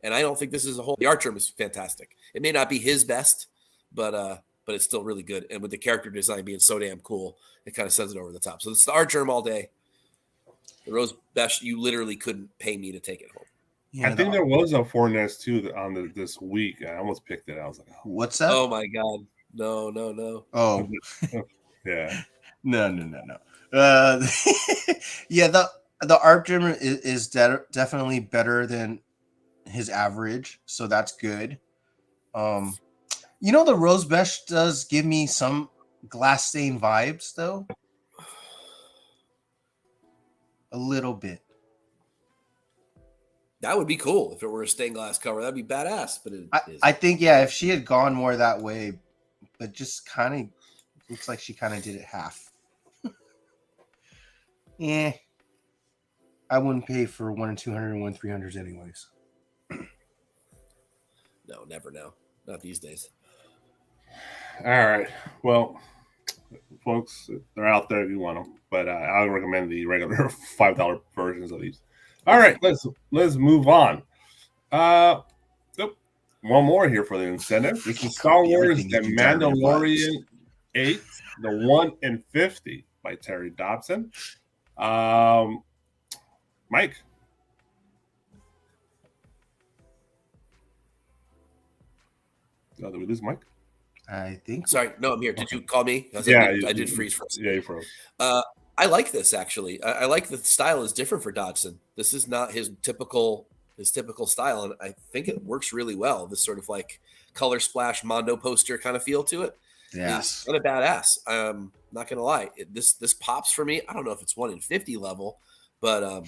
And I don't think this is a whole. The art term is fantastic. It may not be his best, but it's still really good. And with the character design being so damn cool, it kind of sends it over the top. So it's the art term all day. The Rose Besh, you literally couldn't pay me to take it home. Yeah, I think there was a Fornes too on this week. I almost picked it. I was like, what's that? Oh my god, no. Oh, yeah, no. Yeah, the art germ is definitely better than his average, so that's good. You know, the Rose Besh does give me some Glass Stain vibes, though. A little bit. That would be cool if it were a stained glass cover. That'd be badass. But I think, yeah, if she had gone more that way, but just kind of looks like she kind of did it half. Yeah, I wouldn't pay for 1 and 200 and 1 300s anyways. No, never now. Not these days. All right. Well, folks, they're out there if you want them, but I would recommend the regular $5 versions of these. All right, let's move on. One more here for the incentive. This is Star Wars: The Mandalorian 8, the 1 in 50 by Terry Dobson. Mike. Oh, did we lose Mike? I think. Sorry, no, I'm here. Did you call me? I did freeze for a second. Yeah, you froze. I like this actually. I like that the style is different for Dodson. This is not his typical style, and I think it works really well. This sort of like color splash Mondo poster kind of feel to it. Yes, kind of badass. Not gonna lie, this pops for me. I don't know if it's 1 in 50 level, but I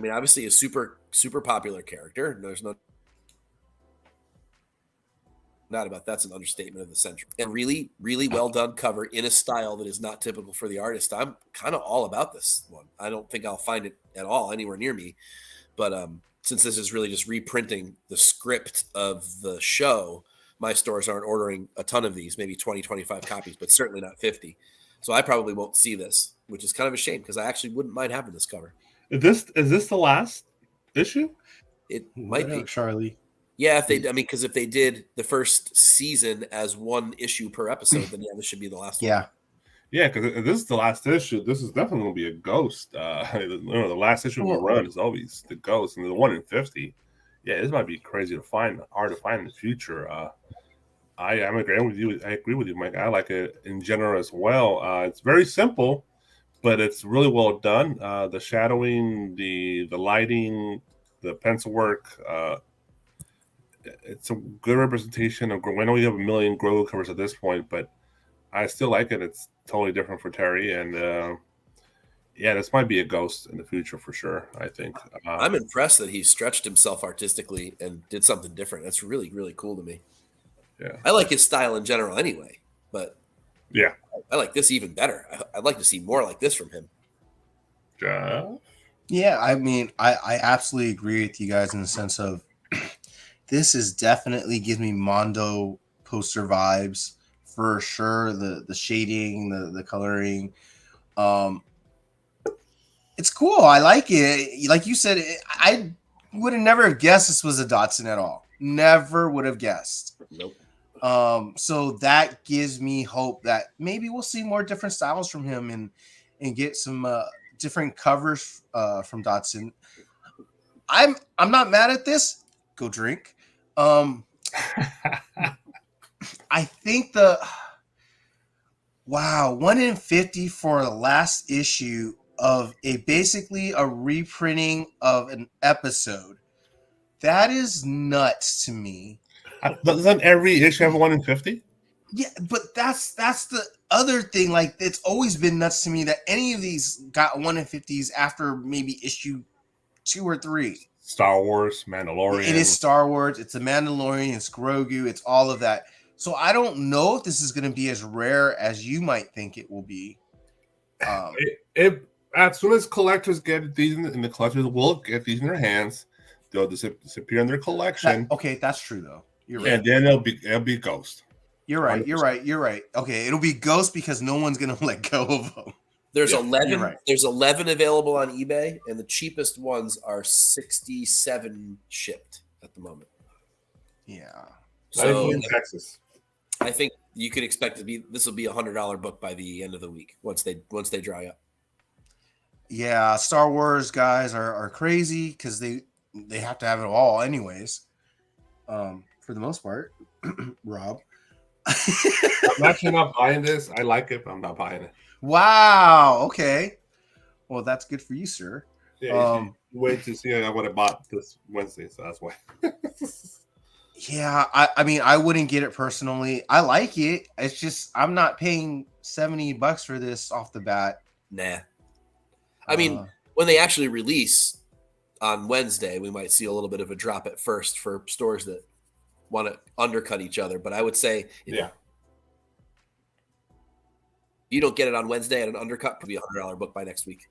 mean, obviously a super popular character. There's no doubt about that's an understatement of the century. And really, really well done cover in a style that is not typical for the artist. I'm kind of all about this one. I don't think I'll find it at all anywhere near me, but since this is really just reprinting the script of the show, my stores aren't ordering a ton of these, maybe 20, 25 copies, but certainly not 50. So I probably won't see this, which is kind of a shame because I actually wouldn't mind having this cover. Is this the last issue? It might be, Charlie. Yeah, because if they did the first season as 1 issue per episode, then yeah, this should be the last one. Yeah, because if this is the last issue, this is definitely going to be a ghost. The last issue we run is always the ghost, and the 1 in 50. Yeah, this might be hard to find in the future. I'm agreeing with you. I agree with you, Mike. I like it in general as well. It's very simple, but it's really well done. The shadowing, the lighting, the pencil work. It's a good representation of. I know we have a million Grogu covers at this point, but I still like it. It's totally different for Terry, and this might be a ghost in the future for sure. I think. I'm impressed that he stretched himself artistically and did something different. That's really, really cool to me. Yeah, I like his style in general anyway, but yeah, I like this even better. I'd like to see more like this from him. Yeah, I mean, I absolutely agree with you guys in the sense of this is definitely gives me Mondo poster vibes for sure. The shading, the coloring, it's cool. I like it. Like you said, I would have never guessed this was a Dotson at all. Never would have guessed. Nope. So that gives me hope that maybe we'll see more different styles from him and get some different covers from Dotson. I'm not mad at this. Go drink. I think 1 in 50 for the last issue of basically a reprinting of an episode. That is nuts to me. Doesn't every issue have 1 in 50? Yeah, but that's the other thing. Like, it's always been nuts to me that any of these got 1 in 50s after maybe issue 2 or 3. Star Wars, Mandalorian. It is Star Wars. It's a Mandalorian. It's Grogu. It's all of that. So I don't know if this is going to be as rare as you might think it will be. As soon as collectors get these, and the collectors will get these in their hands, they'll disappear in their collection. Okay, that's true though. You're right. And then it'll be Ghost. You're right. You're right. You're right. Okay, it'll be Ghost because no one's gonna let go of them. There's Yeah, 11. right. There's 11 available on eBay, and the cheapest ones are 67 shipped at the moment. Yeah. So in Texas. I think you can expect this will be $100 book by the end of the week once they dry up. Yeah, Star Wars guys are crazy because they have to have it all anyways. For the most part, Rob. I'm actually not buying this. I like it, but I'm not buying it. Wow. Okay. Well, that's good for you, sir. Yeah, you wait to see. I would have bought this Wednesday, so that's why. Yeah, I mean, I wouldn't get it personally. I like it. It's just I'm not paying $70 for this off the bat. Nah. I mean, when they actually release on Wednesday, we might see a little bit of a drop at first for stores that want to undercut each other. But I would say, Yeah. you don't get it on Wednesday at an undercut, could be $100 book by next week.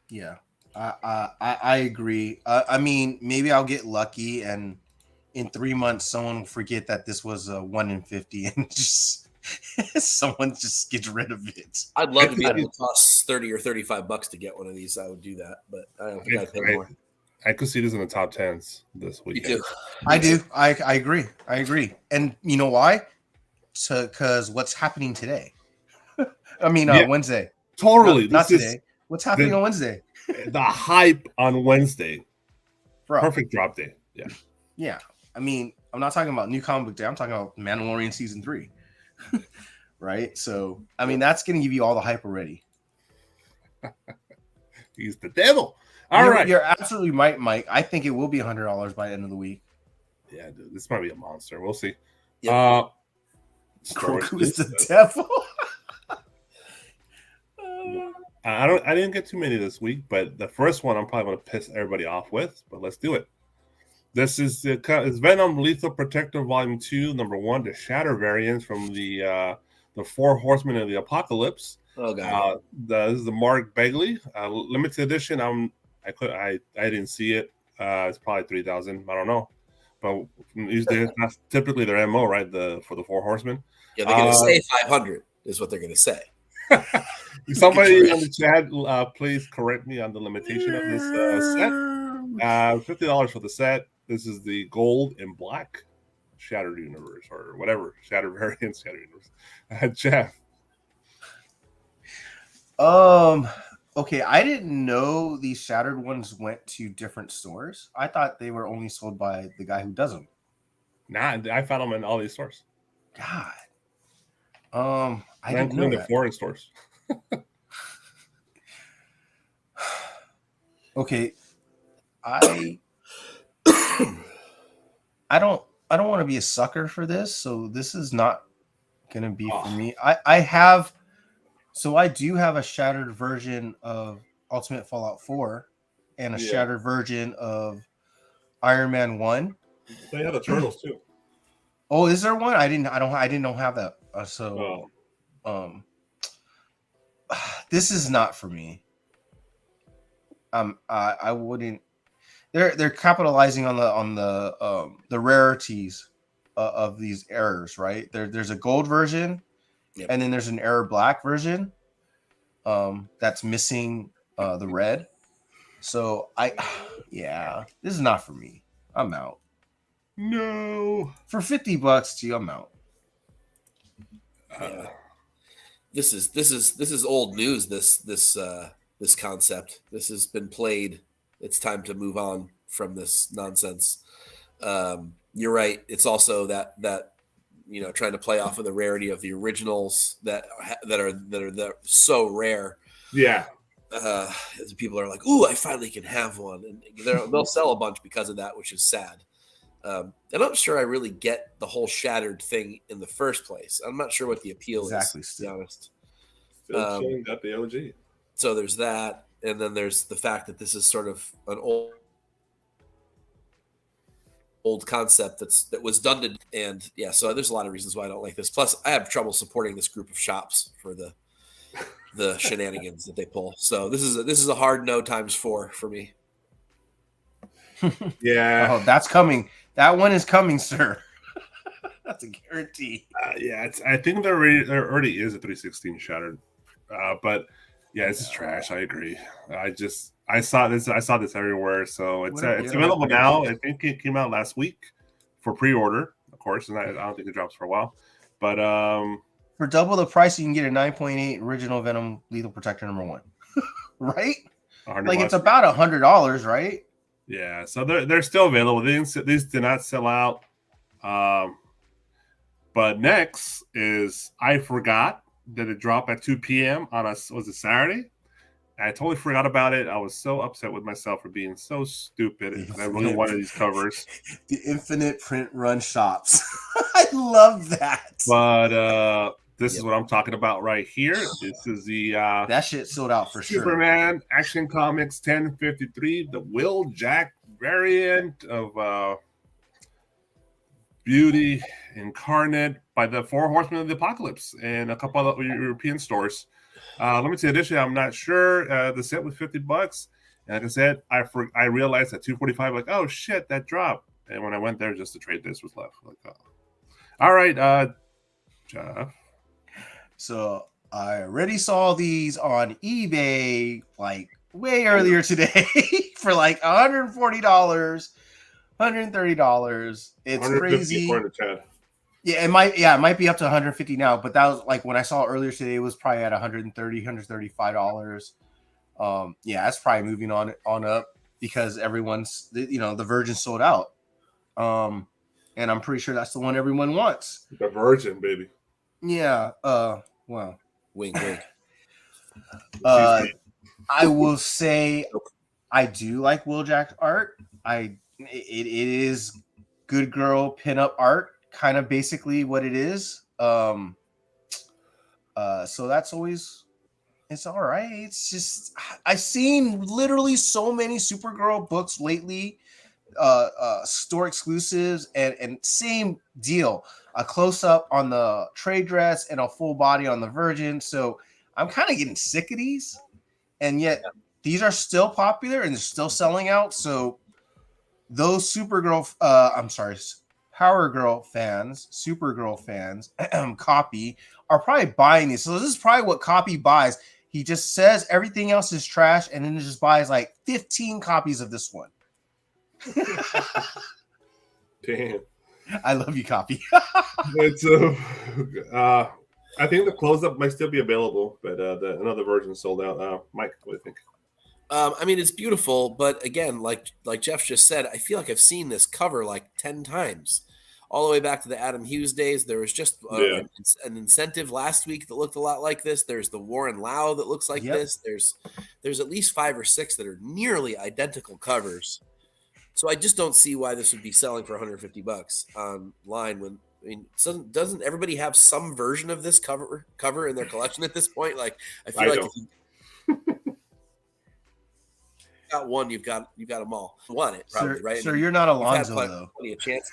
Yeah, I agree. I mean, maybe I'll get lucky, and in 3 months, someone will forget that this was a 1 in 50, and just someone just gets rid of it. I'd love to be able to cost $30 or $35 to get one of these. I would do that, but I don't think I'd pay more. I could see this in the top 10s this week. You do. I do. I agree. I agree. And you know why? Because what's happening today? I mean, Wednesday. Totally. Not today. What's happening on Wednesday? The hype on Wednesday. Bro. Perfect drop day. Yeah. Yeah. I mean, I'm not talking about new comic book day. I'm talking about Mandalorian season 3. Right? So, I mean, that's going to give you all the hype already. He's the devil. All right. You're absolutely right, Mike. I think it will be $100 by the end of the week. Yeah, dude, this might be a monster. We'll see. Yep. Grogu is the devil. I didn't get too many this week, but the first one I'm probably going to piss everybody off with, but let's do it. This is Venom Lethal Protector Volume 2, number 1, the Shatter variants from the Four Horsemen of the Apocalypse. Oh god. This is the Mark Begley limited edition. I didn't see it. It's probably 3,000. I don't know, but usually that's typically their MO, right? For the Four Horsemen. Yeah, they're gonna say 500 is what they're gonna say. Somebody on the chat, please correct me on the limitation of this set. $50 for the set. This is the gold and black Shattered Universe or whatever Shattered variant, Shattered Universe. Jeff. Okay, I didn't know these Shattered ones went to different stores. I thought they were only sold by the guy who does them. Nah, I found them in all these stores. God. I didn't know the that. foreign stores. Okay, I don't want to be a sucker for this, so this is not gonna be for me. I do have a shattered version of Ultimate Fallout 4 and a shattered version of Iron Man 1. They have the Turtles too. Oh, is there one? I didn't have that. This is not for me. I wouldn't. They're capitalizing on the rarities of these errors, right? There's a gold version, and then there's an error black version. That's missing the red. So this is not for me. I'm out. No, for $50 too, I'm out. This is old news. This concept. This has been played. It's time to move on from this nonsense. You're right. It's also that trying to play off of the rarity of the originals that are so rare. Yeah. People are like, "Ooh, I finally can have one," and they'll sell a bunch because of that, which is sad. I'm not sure I really get the whole shattered thing in the first place. I'm not sure what the appeal is, to be honest. Still showing up the OG. So there's that, and then there's the fact that this is sort of an old concept that was done to, and so there's a lot of reasons why I don't like this. Plus, I have trouble supporting this group of shops for the shenanigans that they pull. So this is a hard no times 4 for me. Yeah. Oh, that's coming. That one is coming, sir. That's a guarantee. Yeah, I think there already is a 316 shattered, but yeah, it's just trash. I agree. I saw this everywhere, so it's available now. I think it came out last week for pre-order, of course, and I don't think it drops for a while. But for double the price, you can get a 9.8 original Venom Lethal Protector #1, right? Like it's about $100, right? Yeah, so they're still available. These did not sell out. But next is I forgot that it dropped at 2 p.m. on was it Saturday? I totally forgot about it. I was so upset with myself for being so stupid. I really wanted these covers. The infinite print run shops. I love that. But this is what I'm talking about right here. This is the that shit sold out for Superman Action Comics 1053, the Will Jack variant of Beauty Incarnate by the Four Horsemen of the Apocalypse and a couple other European stores. Let me say additionally, I'm not sure. The set was $50, and like I said, I realized at 245, like, oh shit, that dropped. And when I went there just to trade, this was left. Like, oh. All right, Jeff. So I already saw these on eBay like way earlier today for like $140, $130. It's crazy. Yeah, it might be up to 150 now, but that was like when I saw it earlier today, it was probably at 130, $135. Yeah, that's probably moving on up because everyone's, the Virgin sold out. And I'm pretty sure that's the one everyone wants. The Virgin, baby. Yeah. Well, wink, wink. I will say I do like Will Jack art. It is good girl pinup art, kind of basically what it is. So that's always, it's all right. It's just I've seen literally so many Supergirl books lately, store exclusives, and same deal. A close up on the trade dress and a full body on the Virgin. So I'm kind of getting sick of these, and yet these are still popular and they're still selling out. So those Power Girl fans, Supergirl fans, Copy are probably buying these. So this is probably what Copy buys. He just says everything else is trash, and then just buys like 15 copies of this one. Damn. I love you, Copy. It's I think the close-up might still be available, but another version sold out. Mike, what do you think? I mean, it's beautiful, but again, like Jeff just said, I feel like I've seen this cover like 10 times. All the way back to the Adam Hughes days. There was just an incentive last week that looked a lot like this. There's the Warren Lau that looks like this. There's at least 5 or 6 that are nearly identical covers. So I just don't see why this would be selling for $150 online when, I mean, doesn't everybody have some version of this cover in their collection at this point? Like, I feel like if you got one, you've got them all. Won it, probably, right? So you're not Alonzo, though. Plenty of chances.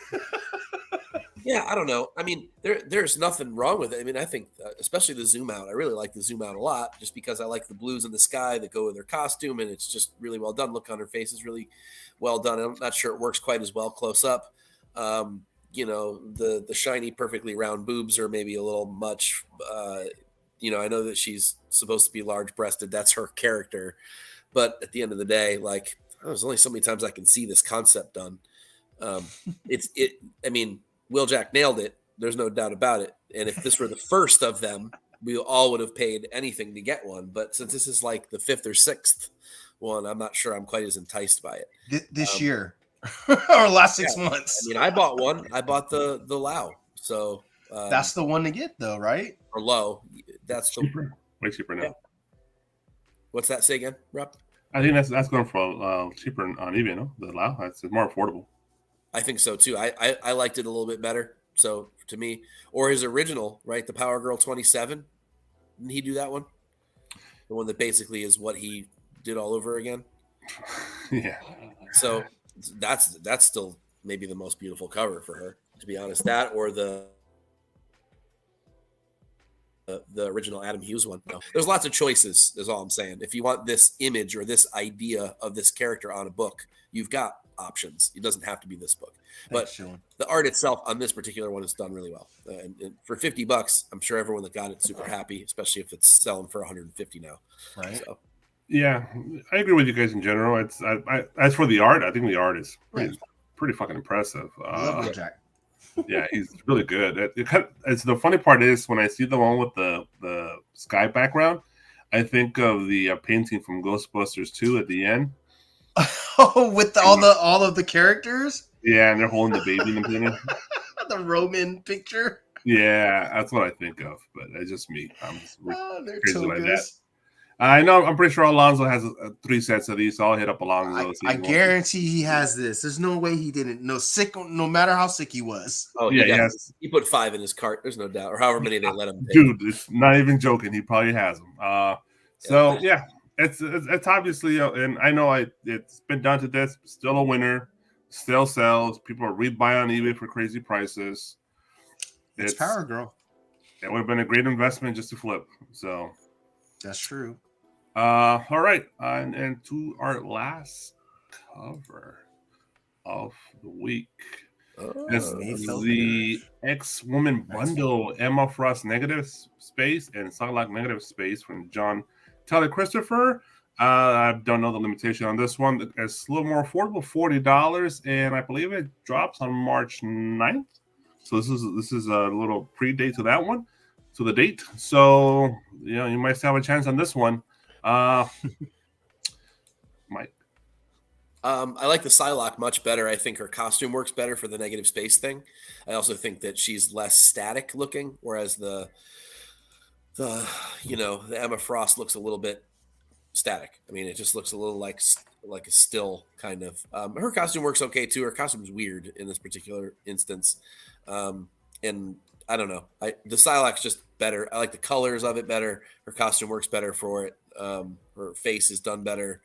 Yeah, I don't know. I mean, there's nothing wrong with it. I mean, I think, especially the zoom out. I really like the zoom out a lot, just because I like the blues in the sky that go with their costume, and it's just really well done. Look on her face is really well done. I'm not sure it works quite as well close up. The shiny, perfectly round boobs are maybe a little much. I know that she's supposed to be large breasted. That's her character. But at the end of the day, like, there's only so many times I can see this concept done. I mean, Will Jack nailed it. There's no doubt about it. And if this were the first of them, we all would have paid anything to get one. But since this is like the 5th or 6th one, I'm not sure I'm quite as enticed by it. This year or last 6 months. I mean, I bought one. I bought the Lau. So that's the one to get, though, right? Or low. That's cheaper. Way cheaper now. Yeah. What's that say again, Rob? I think that's going for cheaper on eBay. No, the Lau. It's more affordable. I think so too. I liked it a little bit better. So to me, or his original, right? The Power Girl 27. Didn't he do that one? The one that basically is what he did all over again. Yeah. So that's still maybe the most beautiful cover for her, to be honest. That or the original Adam Hughes one. No. There's lots of choices, is all I'm saying. If you want this image or this idea of this character on a book, you've got options. It doesn't have to be this book. Thanks, But Sean. the art itself on this particular one is done really well. And for $50, I'm sure everyone that got it's super happy, especially if it's selling for 150 now. Right. So. Yeah, I agree with you guys in general. It's as for the art, I think the art is pretty fucking impressive. I love Wheeljack. Yeah, he's really good. It's the funny part is when I see the one with the sky background, I think of the painting from Ghostbusters 2 at the end. Oh, with all of the characters. Yeah, and they're holding the baby in the beginning. The Roman picture. Yeah, that's what I think of, but it's just me. I'm just they're crazy like that. togas. I know. I'm pretty sure Alonso has 3 sets of these, so I'll hit up Alonso. I guarantee he has this. There's no way he didn't. No matter how sick he was. Oh yeah, he put 5 in his cart. There's no doubt, or however many they let him take. Dude, it's not even joking. He probably has them. So yeah, it's obviously, and I know it's been done to death. Still a winner. Still sells. People are rebuy on eBay for crazy prices. It's Power Girl. It would have been a great investment just to flip. So that's true. All right, and to our last cover of the week. It's the X-Woman bundle, Emma Frost negative space and Psylocke negative space from John Tyler Christopher. I don't know the limitation on this one. It's a little more affordable, $40, and I believe it drops on March 9th. So this is a little predate to that one, to the date. So you might still have a chance on this one. Mike. I like the Psylocke much better. I think her costume works better for the negative space thing. I also think that she's less static looking, whereas the Emma Frost looks a little bit static. I mean, it just looks a little like a still kind of. Her costume works okay too. Her costume's weird in this particular instance, and I don't know. The Psylocke's just better. I like the colors of it better. Her costume works better for it. Her face is done better.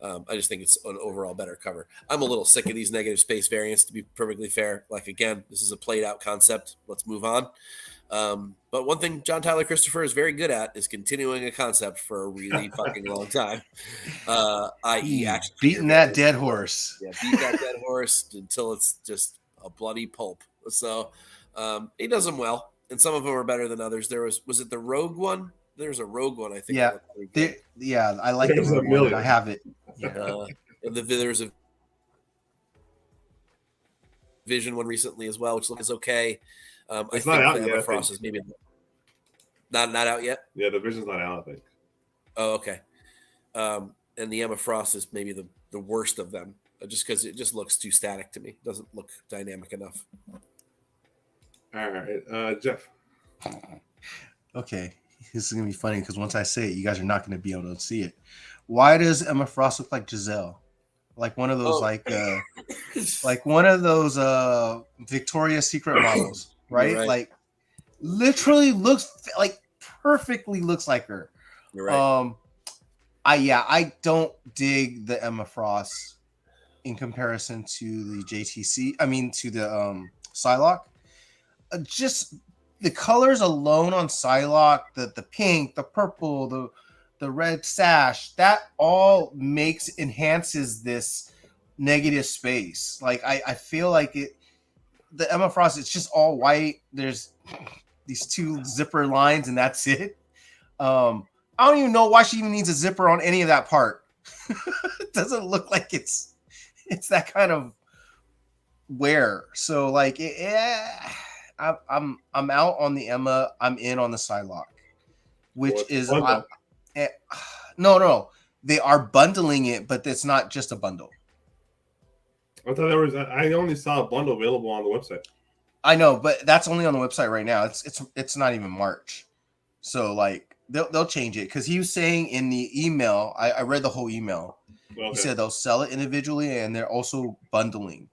I just think it's an overall better cover. I'm a little sick of these negative space variants, to be perfectly fair. Like, again, this is a played out concept. Let's move on. But one thing John Tyler Christopher is very good at is continuing a concept for a really fucking long time. I.e. actually beating that dead horse. Yeah, beat that dead horse until it's just a bloody pulp. So he does them well, and some of them are better than others. Was it the Rogue one? There's a Rogue one, I think. Yeah, I like the Rogue one. I have it. Yeah. There's a Vision one recently as well, which looks okay. It's not out yet. Frost is maybe not out yet. Yeah, the Vision's not out, I think. Oh, okay. And the Emma Frost is maybe the worst of them, just because it just looks too static to me. It doesn't look dynamic enough. All right, Jeff. Okay, this is gonna be funny because once I say it, you guys are not gonna be able to see it. Why does Emma Frost look like Giselle? Like one of those, like one of those Victoria's Secret models, right? Like literally looks like perfectly looks like her. You're right. I don't dig the Emma Frost in comparison to the JTC. I mean to the Psylocke. Just the colors alone on Psylocke, the pink, the purple, the red sash, that all enhances this negative space. Like I feel like the Emma Frost, it's just all white. There's these 2 zipper lines and that's it. I don't even know why she even needs a zipper on any of that part. It doesn't look like it's that kind of wear. So like I'm out on the Emma. I'm in on the Psylocke, which is no. They are bundling it, but it's not just a bundle. I thought I only saw a bundle available on the website. I know, but that's only on the website right now. It's not even March, so like they'll change it because he was saying in the email. I read the whole email. Okay. He said they'll sell it individually and they're also bundling.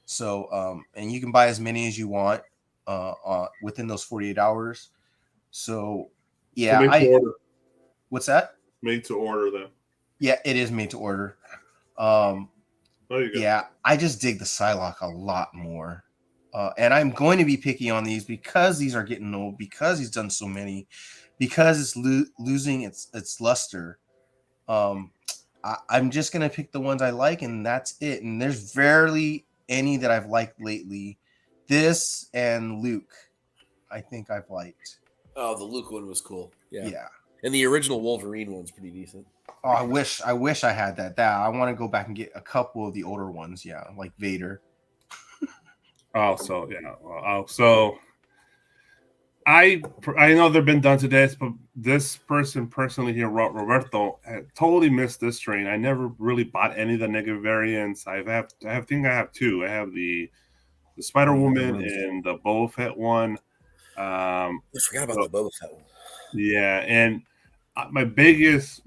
So and you can buy as many as you want within those 48 hours. So yeah, what's that? Made to order then. Yeah, it is made to order. Yeah, I just dig the Psylocke a lot more. And I'm going to be picky on these because these are getting old, because he's done so many, because it's losing its luster. I'm just gonna pick the ones I like, and that's it. And there's barely any that I've liked lately. This and Luke, I think I've liked. Oh, the Luke one was cool. Yeah. And the original Wolverine one's pretty decent. Oh, I wish I had that. I want to go back and get a couple of the older ones. Yeah, like Vader. Oh, so yeah. So I know they've been done to this, but this person personally here, Roberto, totally missed this train. I never really bought any of the negative variants. I think I have two. I have the Spider Woman and the Boba Fett one. I forgot about the Boba Fett one. Yeah, and my biggest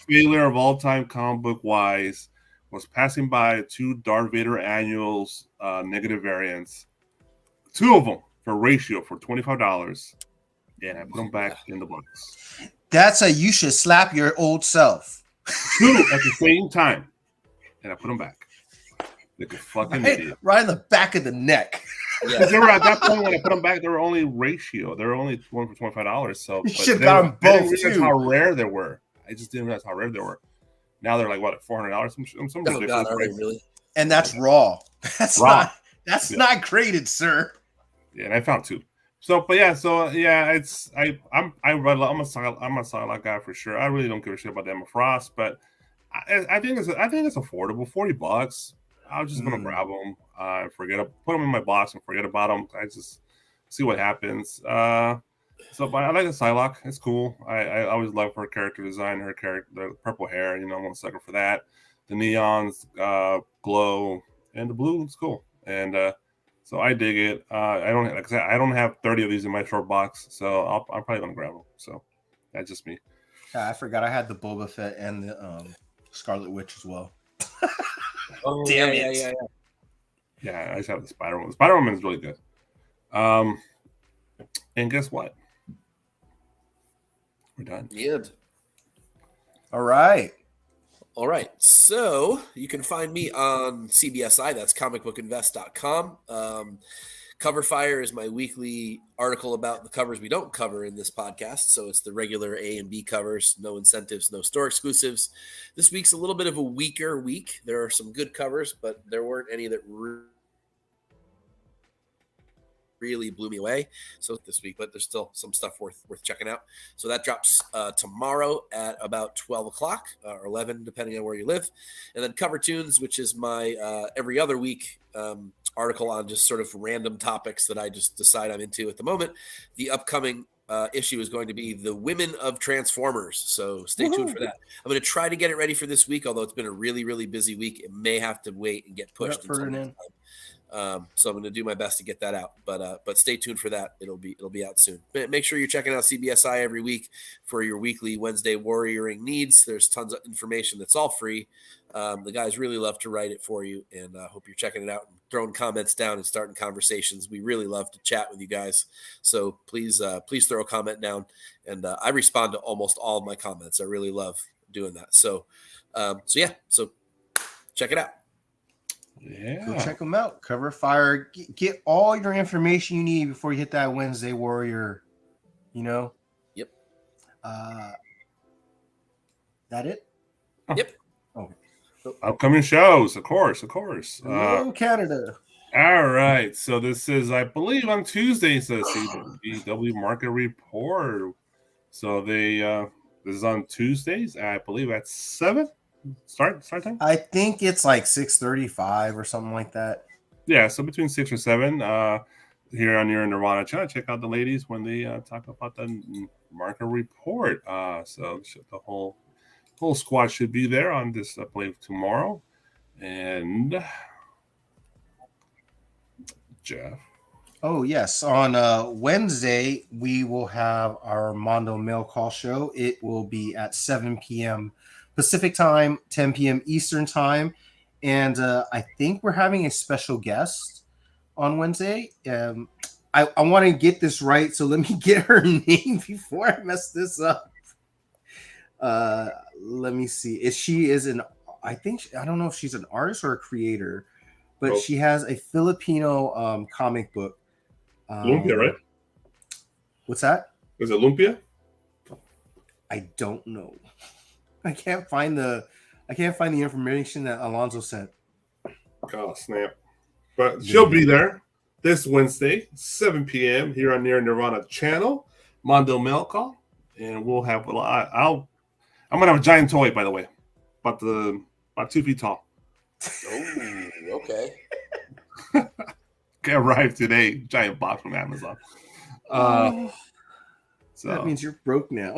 failure of all time, comic book wise, was passing by 2 Darth Vader annuals, negative variants, 2 of them for ratio for $25, and I put them back in the box. That's you should slap your old self. 2 at the same time, and I put them back. Like a fucking idiot. Right in the back of the neck. Because they were at that point when I put them back, they were only ratio. They were only one for $25. So you should have got them both. I didn't realize how rare they were. I just didn't realize how rare they were. Now they're like what, $400? Some ridiculous price. Really? And that's raw. That's raw. Not graded, sir. Yeah, and I found 2. I'm a Psylocke guy for sure. I really don't give a shit about Emma Frost, but I think it's affordable. $40. I was just gonna grab them, put them in my box and forget about them. I just see what happens. But I like the Psylocke. It's cool. I always love her character design, the purple hair. I'm a sucker for that. The neons, glow, and the blue is cool. And so I dig it. I don't have 30 of these in my short box, so I'm probably gonna grab them. So that's just me. I forgot I had the Boba Fett and the Scarlet Witch as well. Oh, damn it! Yeah, I just have the Spider Woman. Spider Woman is really good. And guess what? We're done. Yeah. All right. So you can find me on CBSI. That's comicbookinvest.com. Cover Fire is my weekly article about the covers we don't cover in this podcast. So it's the regular A and B covers, no incentives, no store exclusives. This week's a little bit of a weaker week. There are some good covers, but there weren't any that really blew me away. So this week, but there's still some stuff worth checking out. So that drops tomorrow at about 12 o'clock or 11, depending on where you live. And then Cover Tunes, which is my every other week article on just sort of random topics that I just decide I'm into at the moment. The upcoming issue is going to be the Women of Transformers. So stay tuned for that. I'm going to try to get it ready for this week, although it's been a really, really busy week. It may have to wait and get pushed. So I'm going to do my best to get that out, but stay tuned for that. It'll be out soon. But make sure you're checking out CBSI every week for your weekly Wednesday warrioring needs. There's tons of information that's all free. The guys really love to write it for you, and I hope you're checking it out and throwing comments down and starting conversations. We really love to chat with you guys. So please throw a comment down, and I respond to almost all of my comments. I really love doing that. So check it out. Yeah, go check them out. Cover Fire. Get all your information you need before you hit that Wednesday Warrior. Yep. That it? Yep. Okay. Upcoming shows, of course. Hello, Canada. All right. So this is, I believe, on Tuesdays, the CW Market Report. So this is on Tuesdays. I believe at 7. Start time? I think it's like 6:35 or something like that. Yeah, so between 6 or 7 here on your Nerdvana channel. Check out the ladies when they talk about the market report. So the whole squad should be there on this play tomorrow. And Jeff. Oh, yes. On Wednesday, we will have our Mondo Mail Call show. It will be at 7 p.m. Pacific time, 10 p.m. Eastern time. And I think we're having a special guest on Wednesday. I want to get this right, so let me get her name before I mess this up. Let me see. I don't know if she's an artist or a creator, but she has a Filipino comic book. Lumpia, right? What's that? Is it Lumpia? I don't know. I can't find the I can't find the information that Alonzo sent. Oh, snap. But she'll be there this Wednesday, 7 p.m. here on Nerdvana channel, Mondo Mail Call. And we'll have I'm gonna have a giant toy, by the way. About 2 feet tall. Oh, okay. Arrived today, giant box from Amazon. So that means you're broke now.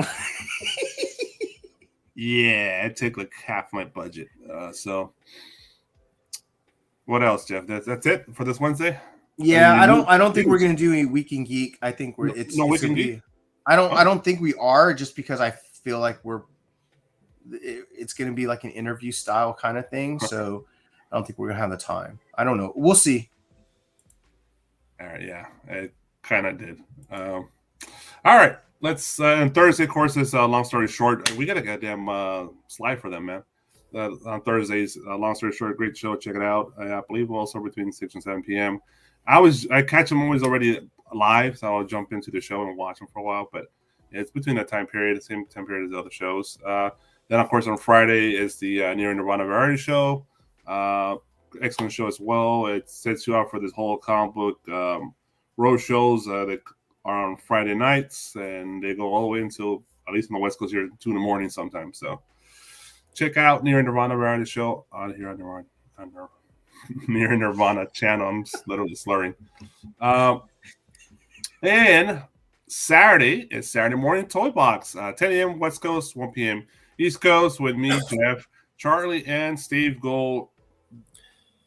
Yeah, it took like half my budget. So what else, Jeff? That's it for this Wednesday? Yeah, I don't think we're gonna do a Week in Geek. I think it's Week in Geek. I don't think we are, just because I feel like it's gonna be like an interview style kind of thing. So I don't think we're gonna have the time. I don't know. We'll see. All right, yeah, it kind of did. All right, let's. And Thursday, of course, is long story short. We got a goddamn slide for them, man. On Thursdays, long story short, great show. Check it out. I believe also between 6 and 7 p.m. I catch them always already live, so I'll jump into the show and watch them for a while. But it's between that time period, the same time period as the other shows. Then, of course, on Friday is the Near Nirvana Variety Show. Excellent show as well. It sets you up for this whole comic book road shows that are on Friday nights, and they go all the way until, at least on the West Coast, here 2 in the morning sometimes. So check out Near Nirvana Variety Show on here on Near Nirvana channel. I'm literally slurring. And Saturday is Saturday morning Toy Box, 10 a.m. West Coast, 1 p.m. East Coast, with me, Jeff, Charlie, and Steve Gold.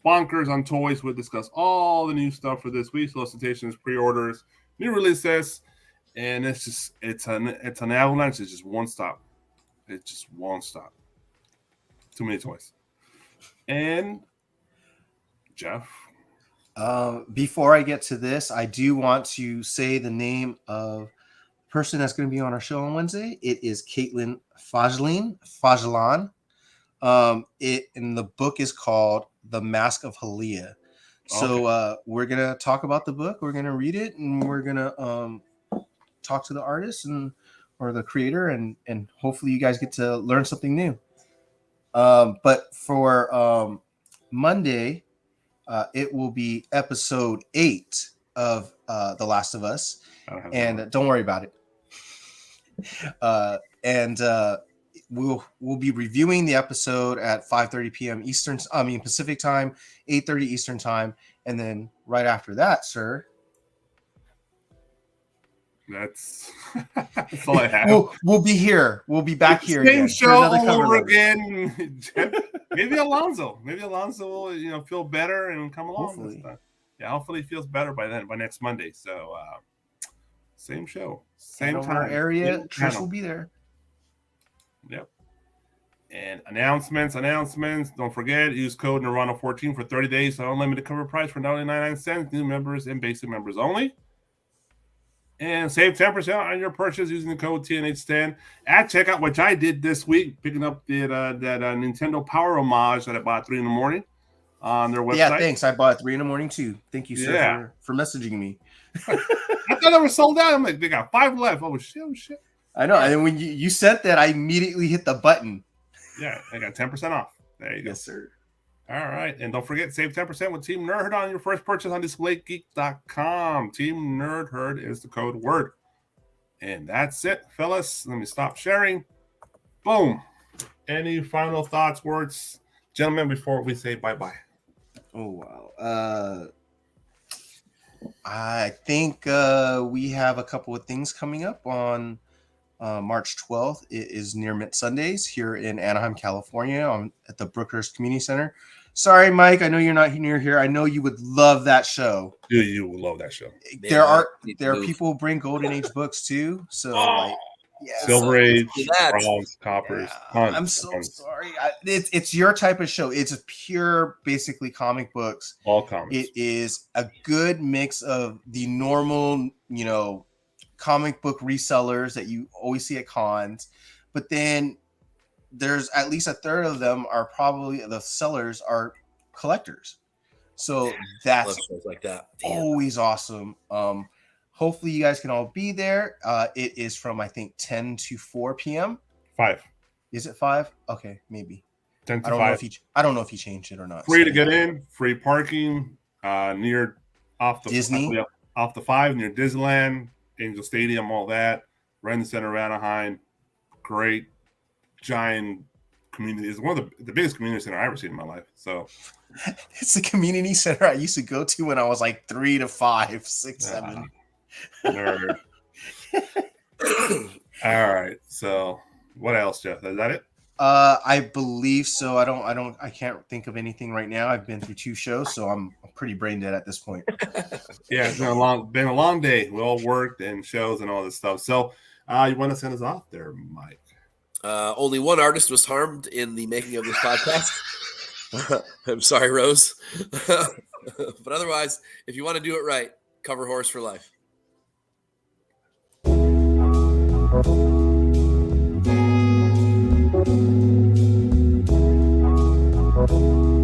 Bonkers on toys. We'll discuss all the new stuff for this week, solicitations, pre-orders, new releases, and it's an avalanche. It just won't stop. It just won't stop. Too many toys. And Jeff, before I get to this, I do want to say the name of the person that's going to be on our show on Wednesday. It is Caitlin Fajlan. And the book is called The Mask of Halia. So we're gonna talk about the book, we're gonna read it, and we're gonna talk to the artist or the creator, and hopefully you guys get to learn something new. But for Monday, it will be episode 8 of The Last of Us, and don't worry about it. We'll be reviewing the episode at 5:30 p.m. Pacific time, 8:30 Eastern time, and then right after that, sir. That's all I have. We'll be here. We'll be back here. Same show all over again. Maybe Alonzo will feel better and come along. Hopefully. Hopefully he feels better by next Monday. So same show, same and time. Our area, Trish will be there. Yep. And announcements. Don't forget, use code Nirvana14 for 30 days. So unlimited cover price for $99.99. New members and basic members only. And save 10% on your purchase using the code TNH10 at checkout, which I did this week, picking up that Nintendo Power homage that I bought at 3 in the morning on their website. Yeah, thanks. I bought at 3 in the morning too. Thank you, sir, for messaging me. I thought they were sold out. I'm like, they got 5 left. Oh shit. I know. And then when you said that, I immediately hit the button. Yeah, I got 10% off. There you go. Yes, sir. All right. And don't forget, save 10% with Team Nerdherd on your first purchase on DisplayGeek.com. Team Nerdherd is the code word. And that's it, fellas. Let me stop sharing. Boom. Any final thoughts, words, gentlemen, before we say bye-bye? Oh, wow. I think we have a couple of things coming up on March 12th. It is Near Mint Sundays here in Anaheim, California, at the Brookhurst Community Center. Sorry, Mike, I know you're not near here. I know you would love that show. Yeah, you would love that show. There are people who bring Golden Age books too. So Silver Age, bronze, coppers. Yeah, I'm so sorry. It's your type of show. It's a pure, basically comic books. All comics. It is a good mix of the normal, comic book resellers that you always see at cons, but then there's at least a third of them are probably the sellers are collectors. So that's like that. Always awesome. Hopefully you guys can all be there. It is from, I think, 10 to 4 p.m. 5. Is it 5? Okay, maybe. 10 to I don't 5. know if I don't know if he changed it or not. Free to get in, free parking, near off the Disney. off the 5 near Disneyland, Angel Stadium, all that. Right in the center of Anaheim. Great, giant community. It's one of the biggest community center I've ever seen in my life. So It's the community center I used to go to when I was like 3 to 5, 6, 7. Nerd. All right. So what else, Jeff? Is that it? I believe so. I can't think of anything right now. I've been through 2 shows, so I'm pretty brain dead at this point. Yeah, it's been a long day. We all worked and shows and all this stuff. So you want to send us off there, Mike? Only one artist was harmed in the making of this podcast. I'm sorry, Rose. But otherwise, if you want to do it right, cover horse for life. Thank you.